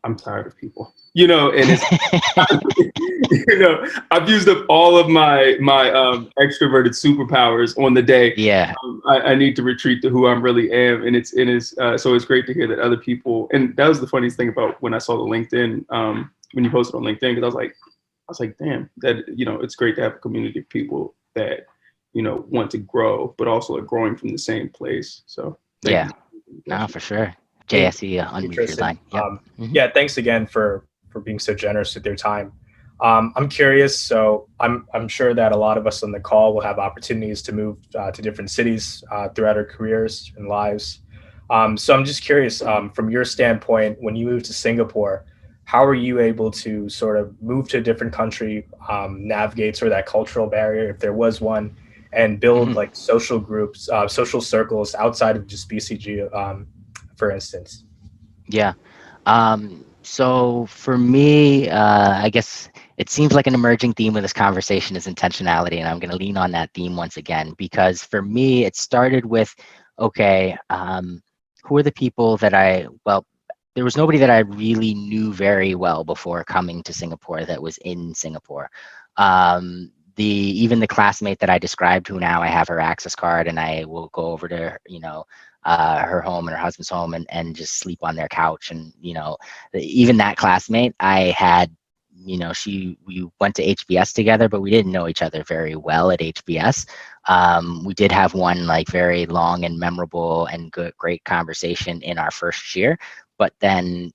S7: I'm tired of people, and it's, I've used up all of my extroverted superpowers on the day.
S1: Yeah.
S7: I need to retreat to who I really am. And so it's great to hear that other people, and that was the funniest thing about when I saw the LinkedIn, when you posted on LinkedIn, because I was like, damn, that, it's great to have a community of people that, want to grow, but also are growing from the same place. So thank
S1: Yeah.
S7: you.
S1: No, for sure. Jay,
S8: Hey,
S1: I see you
S8: hey,
S1: unmute your
S8: Tristan.
S1: line. Yep.
S8: Yeah, thanks again for being so generous with your time. I'm curious. So I'm sure that a lot of us on the call will have opportunities to move to different cities throughout our careers and lives. So I'm just curious, from your standpoint, when you moved to Singapore, how were you able to sort of move to a different country, navigate sort of that cultural barrier, if there was one, and build like social groups, social circles outside of just BCG, for instance?
S1: Yeah. So for me, I guess it seems like an emerging theme of this conversation is intentionality, and I'm going to lean on that theme once again, because for me, it started with, okay, who are the people that well, there was nobody that I really knew very well before coming to Singapore that was in Singapore. Even the classmate that I described, who now I have her access card, and I will go over to, her home and her husband's home and just sleep on their couch. And, even that classmate I had, we went to HBS together, but we didn't know each other very well at HBS. We did have one like very long and memorable and great conversation in our first year, but then,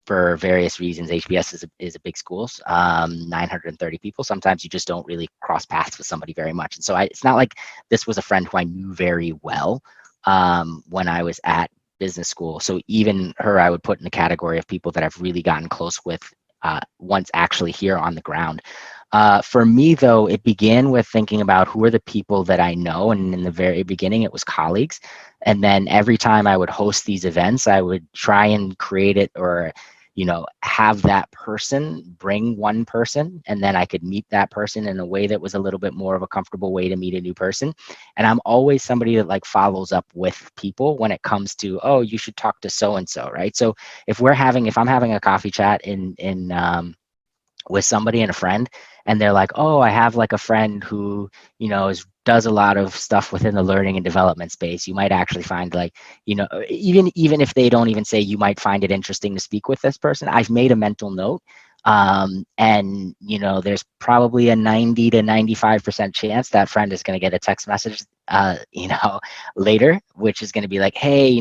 S1: for various reasons, HBS is a big school, 930 people. Sometimes you just don't really cross paths with somebody very much. And so it's not like this was a friend who I knew very well when I was at business school. So even her, I would put in the category of people that I've really gotten close with once actually here on the ground. For me, though, it began with thinking about who are the people that I know. And in the very beginning, it was colleagues. And then every time I would host these events, I would try and create it, or have that person bring one person, and then I could meet that person in a way that was a little bit more of a comfortable way to meet a new person. And I'm always somebody that like follows up with people when it comes to, oh, you should talk to so and so, right? So if I'm having a coffee chat with somebody and a friend, and they're like, oh, I have like a friend who does a lot of stuff within the learning and development space, you might actually find, like, even if they don't even say, you might find it interesting to speak with this person. I've made a mental note, and there's probably a 90 to 95% chance that friend is going to get a text message later, which is going to be like, hey,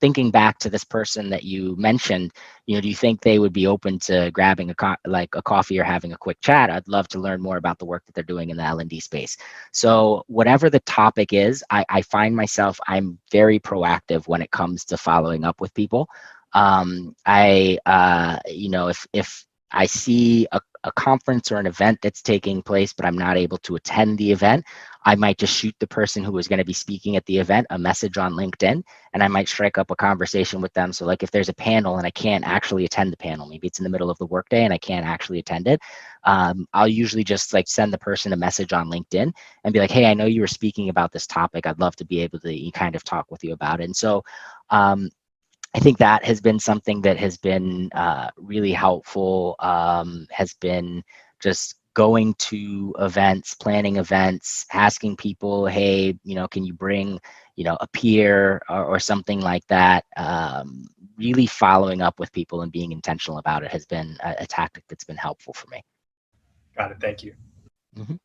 S1: thinking back to this person that you mentioned, do you think they would be open to grabbing a coffee or having a quick chat? I'd love to learn more about the work that they're doing in the L&D space. So whatever the topic is, I find myself, I'm very proactive when it comes to following up with people. If I see a conference or an event that's taking place, but I'm not able to attend the event, I might just shoot the person who is going to be speaking at the event a message on LinkedIn, and I might strike up a conversation with them. So like if there's a panel and I can't actually attend the panel, maybe it's in the middle of the workday and I can't actually attend it, I'll usually just like send the person a message on LinkedIn and be like, hey, I know you were speaking about this topic. I'd love to be able to kind of talk with you about it. And so I think that has been something that has been really helpful, has been just going to events, planning events, asking people, hey, can you bring, a peer or something like that. Really following up with people and being intentional about it has been a tactic that's been helpful for me.
S8: Got it. Thank you.
S1: Mm-hmm.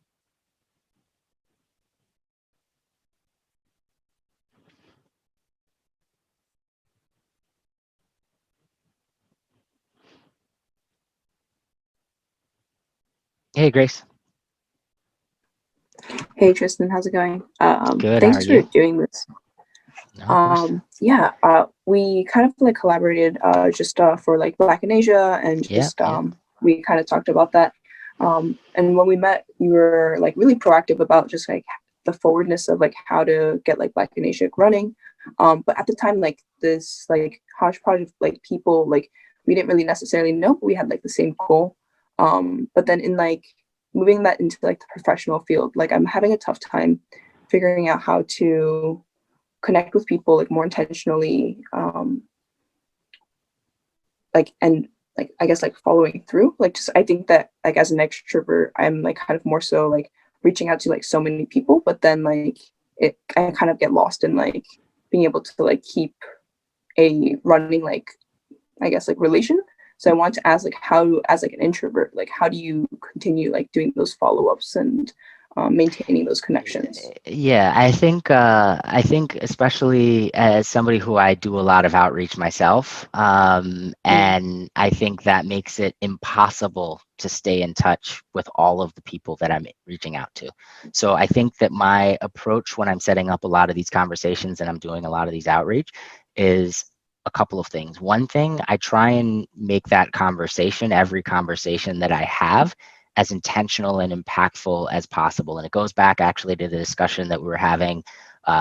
S1: Hey, Grace.
S9: Hey Tristan, how's it going?
S1: Good. How are
S9: Thanks for
S1: you?
S9: doing this.
S1: No, of course.
S9: Yeah, we kind of like collaborated just for like Black in Asia, and just we kind of talked about that. And when we met, you were like really proactive about just like the forwardness of like how to get like Black in Asia running. But at the time, like this like hodgepodge of like people, like we didn't really necessarily know, but we had like the same goal. But then in like moving that into like the professional field, like I'm having a tough time figuring out how to connect with people like more intentionally, like, and like, I guess like following through, like, just, I think that like as an extrovert, I'm like kind of more so like reaching out to like so many people, but then like I kind of get lost in like being able to like keep a running like, I guess like relation. So I want to ask like, how, as like an introvert, like how do you continue like doing those follow-ups and maintaining those connections?
S1: Yeah, I think especially as somebody who I do a lot of outreach myself, and I think that makes it impossible to stay in touch with all of the people that I'm reaching out to. So I think that my approach when I'm setting up a lot of these conversations and I'm doing a lot of these outreach is a couple of things. One thing, I try and make that conversation, every conversation that I have, as intentional and impactful as possible. And it goes back actually to the discussion that we were having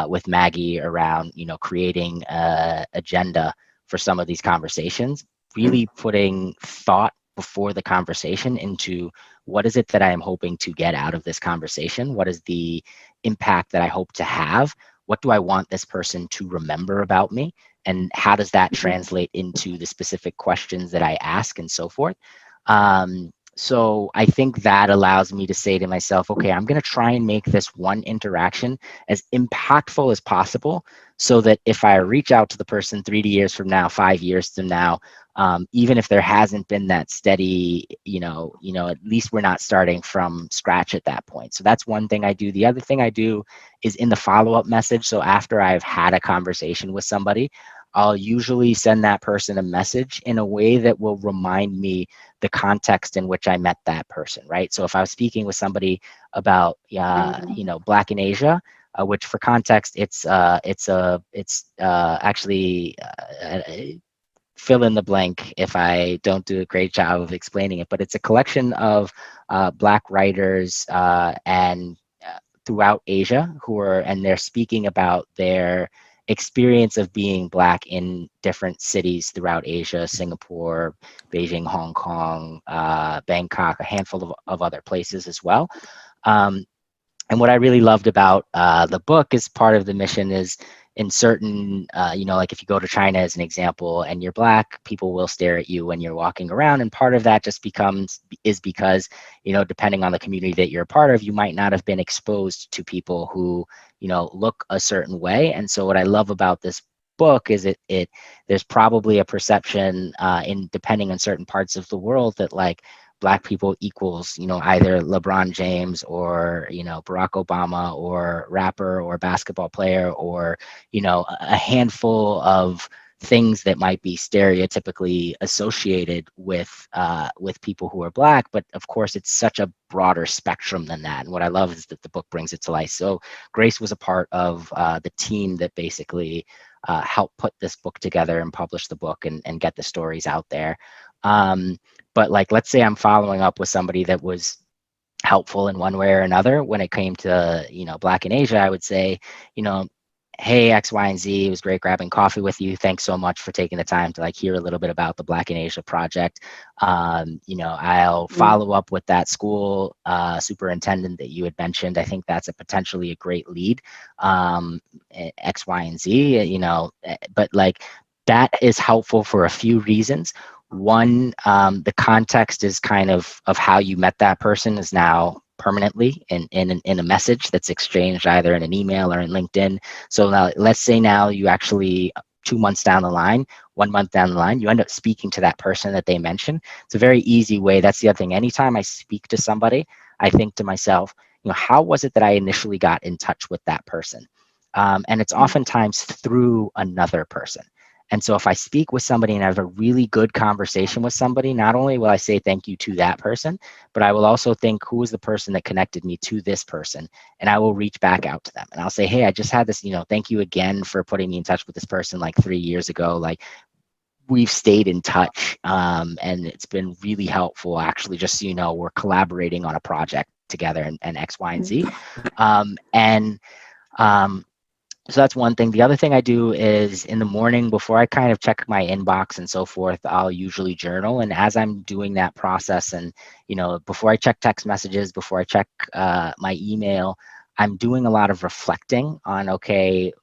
S1: with Maggie around, creating an agenda for some of these conversations, really putting thought before the conversation into what is it that I am hoping to get out of this conversation? What is the impact that I hope to have? What do I want this person to remember about me? And how does that translate into the specific questions that I ask and so forth? So I think that allows me to say to myself, okay, I'm going to try and make this one interaction as impactful as possible so that if I reach out to the person 3 years from now, 5 years from now, even if there hasn't been that steady, at least we're not starting from scratch at that point. So that's one thing I do. The other thing I do is in the follow-up message. So after I've had a conversation with somebody, I'll usually send that person a message in a way that will remind me the context in which I met that person, right? So if I was speaking with somebody about, Black in Asia, which for context, it's actually fill in the blank if I don't do a great job of explaining it, but it's a collection of Black writers and throughout Asia and they're speaking about their experience of being Black in different cities throughout Asia, Singapore, Beijing, Hong Kong, Bangkok, a handful of other places as well. And what I really loved about the book is part of the mission is in certain, like if you go to China as an example and you're Black, people will stare at you when you're walking around. And part of that just is because, depending on the community that you're a part of, you might not have been exposed to people who, look a certain way. And so what I love about this book is there's probably a perception depending on certain parts of the world that like Black people equals, either LeBron James or, Barack Obama or rapper or basketball player or, a handful of things that might be stereotypically associated with people who are Black. But of course, it's such a broader spectrum than that. And what I love is that the book brings it to life. So Grace was a part of the team that basically helped put this book together and publish the book and get the stories out there. But like, let's say I'm following up with somebody that was helpful in one way or another when it came to, Black in Asia, I would say, hey, X, Y, and Z, it was great grabbing coffee with you. Thanks so much for taking the time to like hear a little bit about the Black in Asia project. I'll follow up with that school superintendent that you had mentioned. I think that's potentially a great lead, X, Y, and Z, but like that is helpful for a few reasons. One, the context is kind of how you met that person is now permanently in a message that's exchanged either in an email or in LinkedIn. So now, let's say now you actually 2 months down the line, 1 month down the line, you end up speaking to that person that they mentioned. It's a very easy way. That's the other thing. Anytime I speak to somebody, I think to myself, how was it that I initially got in touch with that person? And it's oftentimes through another person. And so if I speak with somebody and I have a really good conversation with somebody, not only will I say thank you to that person, but I will also think who is the person that connected me to this person. And I will reach back out to them and I'll say, hey, I just had this, thank you again for putting me in touch with this person like 3 years ago. Like we've stayed in touch and it's been really helpful actually, just so we're collaborating on a project together and X, Y, and Z. So that's one thing. The other thing I do is in the morning before I kind of check my inbox and so forth, I'll usually journal. And as I'm doing that process and, before I check text messages, before I check my email, I'm doing a lot of reflecting on, okay,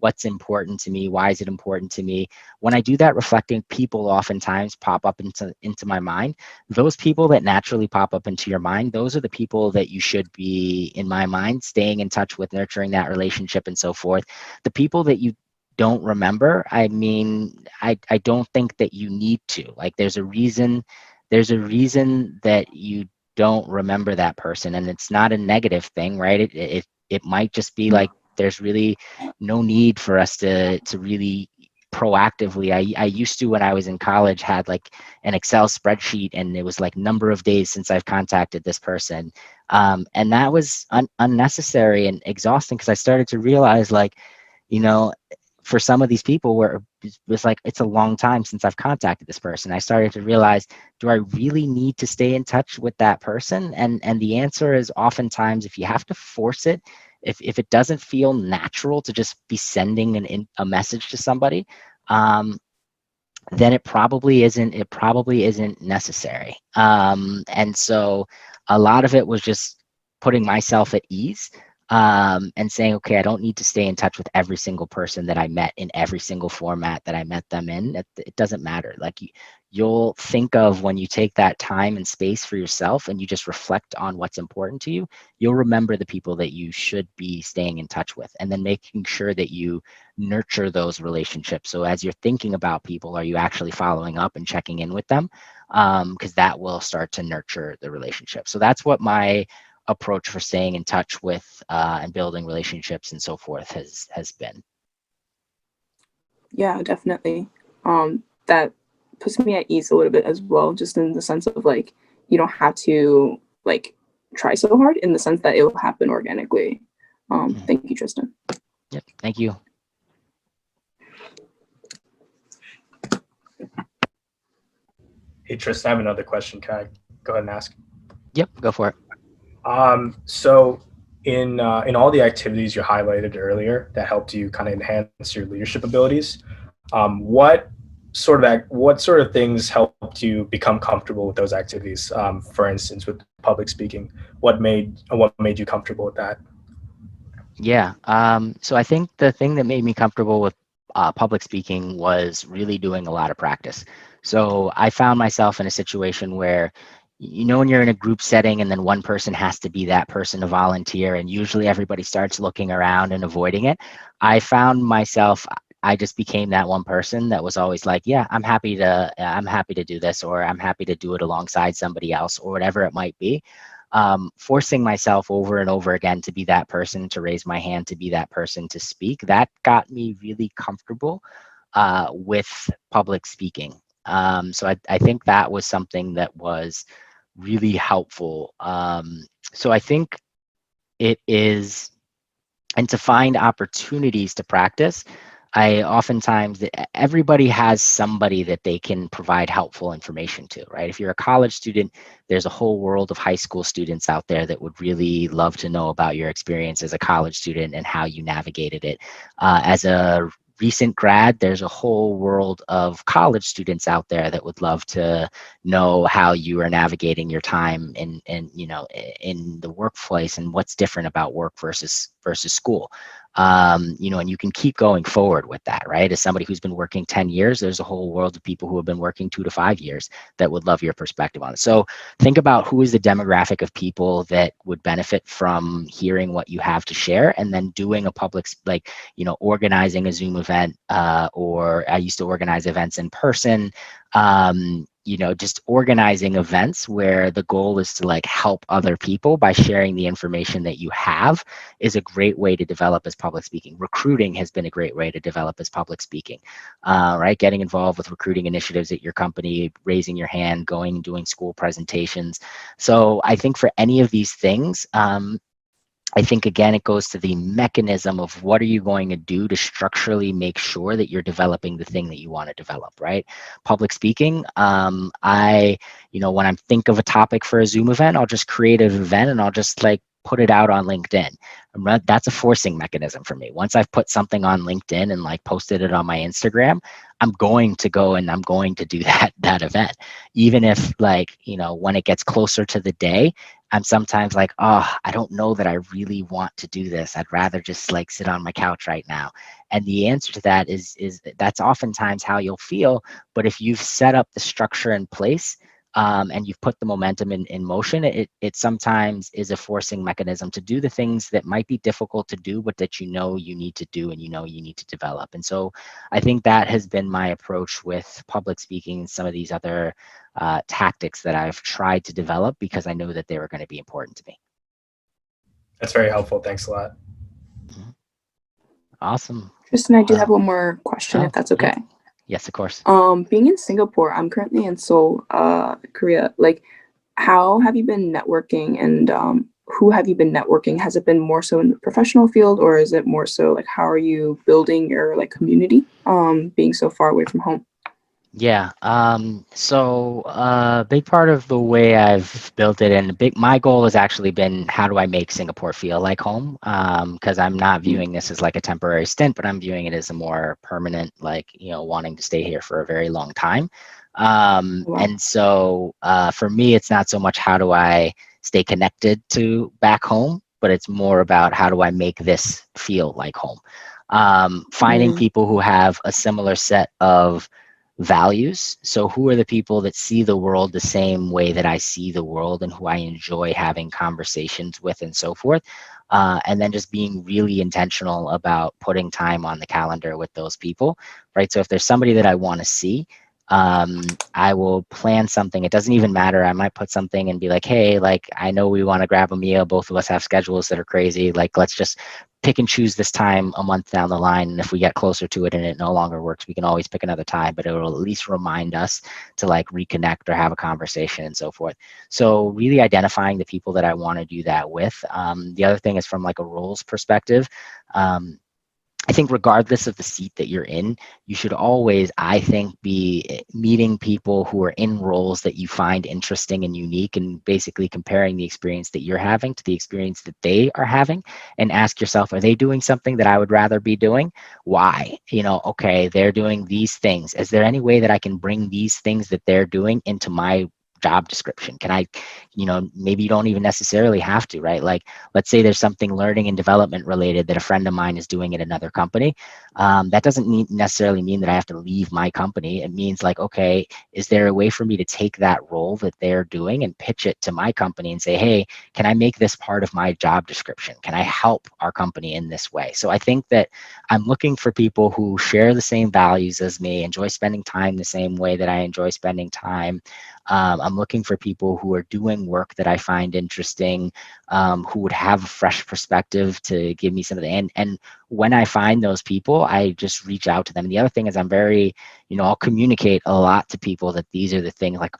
S1: what's important to me, why is it important to me. When I do that reflecting, people oftentimes pop up into my mind. Those people that naturally pop up into your mind, those are the people that you should be, in my mind, staying in touch with, nurturing that relationship and so forth. The people that you don't remember, I mean, I don't think that you need to. Like, there's a reason that you don't remember that person, and it's not a negative thing, right? It might just be like there's really no need for us to really proactively. I used to, when I was in college, had like an Excel spreadsheet, and it was like number of days since I've contacted this person, and that was unnecessary and exhausting, because I started to realize, like, you know, for some of these people where it was like, it's a long time since I've contacted this person. I started to realize, do I really need to stay in touch with that person? And the answer is, oftentimes, if you have to force it, if it doesn't feel natural to just be sending a message to somebody, then it probably isn't necessary. And so a lot of it was just putting myself at ease, and saying, okay, I don't need to stay in touch with every single person that I met in every single format that I met them in. It doesn't matter. Like, you'll think of, when you take that time and space for yourself and you just reflect on what's important to you, you'll remember the people that you should be staying in touch with, and then making sure that you nurture those relationships. So as you're thinking about people, are you actually following up and checking in with them? Because that will start to nurture the relationship. So that's what my approach for staying in touch with, and building relationships and so forth has been.
S9: Yeah, definitely. That puts me at ease a little bit as well, just in the sense of, like, you don't have to, like, try so hard, in the sense that it will happen organically. Thank you, Tristan.
S1: Yep, thank you.
S8: Hey, Tristan, I have another question. Can I go ahead and ask?
S1: Yep, go for it.
S8: So in all the activities you highlighted earlier that helped you kind of enhance your leadership abilities, what sort of things helped you become comfortable with those activities? For instance, with public speaking, what made you comfortable with that?
S1: Yeah. So I think the thing that made me comfortable with public speaking was really doing a lot of practice. So I found myself in a situation where, when you're in a group setting and then one person has to be that person to volunteer, and usually everybody starts looking around and avoiding it. I found myself, I just became that one person that was always like, yeah, I'm happy to do this, or I'm happy to do it alongside somebody else, or whatever it might be. Forcing myself over and over again to be that person, to raise my hand, to be that person to speak, that got me really comfortable with public speaking. So I think that was something that was really helpful. So I think it is, and to find opportunities to practice, I oftentimes, everybody has somebody that they can provide helpful information to, right? If you're a college student, there's a whole world of high school students out there that would really love to know about your experience as a college student and how you navigated it. As a recent grad, there's a whole world of college students out there that would love to know how you are navigating your time in the workplace, and what's different about work versus school. And you can keep going forward with that, right? As somebody who's been working 10 years, there's a whole world of people who have been working 2 to 5 years that would love your perspective on it. So think about who is the demographic of people that would benefit from hearing what you have to share, and then doing a public, organizing a Zoom event, or I used to organize events in person. Just organizing events where the goal is to help other people by sharing the information that you have is a great way to develop as public speaking. Recruiting has been a great way to develop as public speaking, right? Getting involved with recruiting initiatives at your company, raising your hand, going and doing school presentations. So I think for any of these things, I think, again, it goes to the mechanism of what are you going to do to structurally make sure that you're developing the thing that you want to develop, right? Public speaking, when I think of a topic for a Zoom event, I'll just create an event and I'll just put it out on LinkedIn. That's a forcing mechanism for me. Once I've put something on LinkedIn and posted it on my Instagram, I'm going to go and I'm going to do that event. Even if when it gets closer to the day, I'm sometimes like, oh, I don't know that I really want to do this. I'd rather just like sit on my couch right now. And the answer to that is that's oftentimes how you'll feel. But if you've set up the structure in place, and you've put the momentum in motion, it sometimes is a forcing mechanism to do the things that might be difficult to do, but that you know you need to do and you know you need to develop. And so I think that has been my approach with public speaking and some of these other tactics that I've tried to develop because I know that they were going to be important to me.
S8: That's very helpful. Thanks a lot.
S1: Awesome.
S9: Tristan, I do have one more question, if that's okay.
S1: Yeah. Yes, of course.
S9: Being in Singapore, I'm currently in Seoul, Korea. Like, how have you been networking, and who have you been networking? Has it been more so in the professional field, or is it more so like how are you building your like community, being so far away from home?
S1: Yeah. So a big part of the way I've built it, and my goal has actually been how do I make Singapore feel like home? Because I'm not viewing this as like a temporary stint, but I'm viewing it as a more permanent, like, wanting to stay here for a very long time. And so for me, it's not so much how do I stay connected to back home, but it's more about how do I make this feel like home? Finding people who have a similar set of values. So who are the people that see the world the same way that I see the world and who I enjoy having conversations with and so forth. And then just being really intentional about putting time on the calendar with those people, right? So if there's somebody that I want to see, I will plan something. It doesn't even matter. I might put something and be like, hey, like, I know we want to grab a meal. Both of us have schedules that are crazy. Like, let's just pick and choose this time a month down the line. And if we get closer to it and it no longer works, we can always pick another time, but it will at least remind us to like reconnect or have a conversation and so forth. So really identifying the people that I want to do that with. The other thing is from like a roles perspective. I think regardless of the seat that you're in, you should always, I think, be meeting people who are in roles that you find interesting and unique, and basically comparing the experience that you're having to the experience that they are having, and ask yourself, are they doing something that I would rather be doing? Why? Okay, they're doing these things. Is there any way that I can bring these things that they're doing into my job description? Can I, maybe you don't even necessarily have to, right? Like, let's say there's something learning and development related that a friend of mine is doing at another company. That doesn't necessarily mean that I have to leave my company. It means like, okay, is there a way for me to take that role that they're doing and pitch it to my company and say, hey, can I make this part of my job description? Can I help our company in this way? So I think that I'm looking for people who share the same values as me, enjoy spending time the same way that I enjoy spending time. I'm looking for people who are doing work that I find interesting, who would have a fresh perspective to give me some of the, and when I find those people, I just reach out to them. And the other thing is I'm very, I'll communicate a lot to people that these are the things, like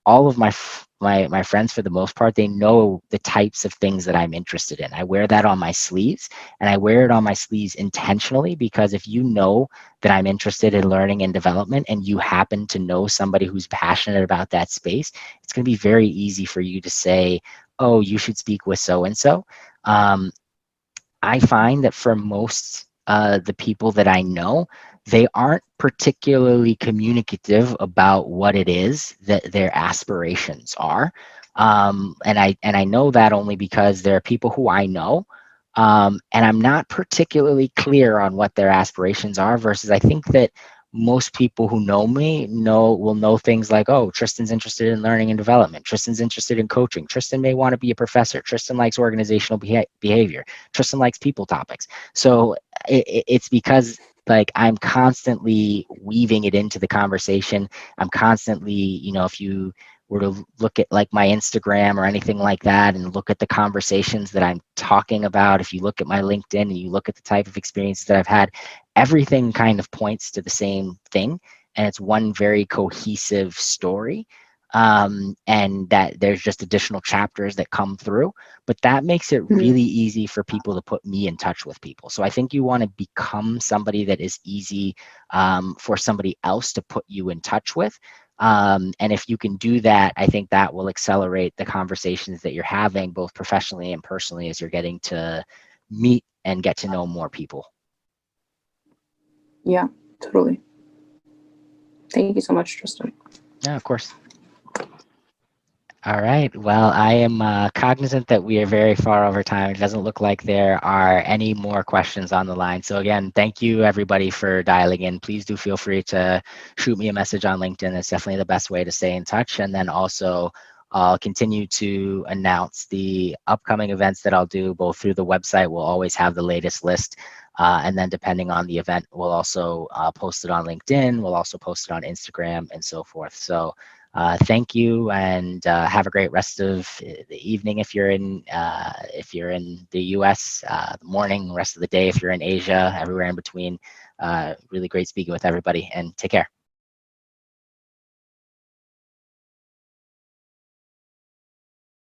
S1: all of my friends, for the most part, they know the types of things that I'm interested in. I wear that on my sleeves, and I wear it on my sleeves intentionally, because if you know that I'm interested in learning and development and you happen to know somebody who's passionate about that space, it's going to be very easy for you to say, oh, you should speak with so-and-so. I find that for most the people that I know, they aren't particularly communicative about what it is that their aspirations are. And I know that only because there are people who I know, and I'm not particularly clear on what their aspirations are, versus I think that most people who know me will know things like, oh, Tristan's interested in learning and development. Tristan's interested in coaching. Tristan may want to be a professor. Tristan likes organizational behavior. Tristan likes people topics. So it's because like I'm constantly weaving it into the conversation. I'm constantly, if you were to look at like my Instagram or anything like that and look at the conversations that I'm talking about, if you look at my LinkedIn and you look at the type of experiences that I've had, everything kind of points to the same thing. And it's one very cohesive story. And that there's just additional chapters that come through, but that makes it really easy for people to put me in touch with people. So I think you want to become somebody that is easy for somebody else to put you in touch with. And if you can do that, I think that will accelerate the conversations that you're having, both professionally and personally, as you're getting to meet and get to know more people.
S9: Yeah, totally. Thank you so much, Tristan.
S1: Yeah, of course. All right. Well, I am cognizant that we are very far over time. It doesn't look like there are any more questions on the line. So again, thank you everybody for dialing in. Please do feel free to shoot me a message on LinkedIn. It's definitely the best way to stay in touch. And then also I'll continue to announce the upcoming events that I'll do both through the website. We'll always have the latest list. And then depending on the event, we'll also post it on LinkedIn. We'll also post it on Instagram and so forth. So thank you, and have a great rest of the evening if you're in the U.S. The morning, rest of the day if you're in Asia, everywhere in between. Really great speaking with everybody, and take care.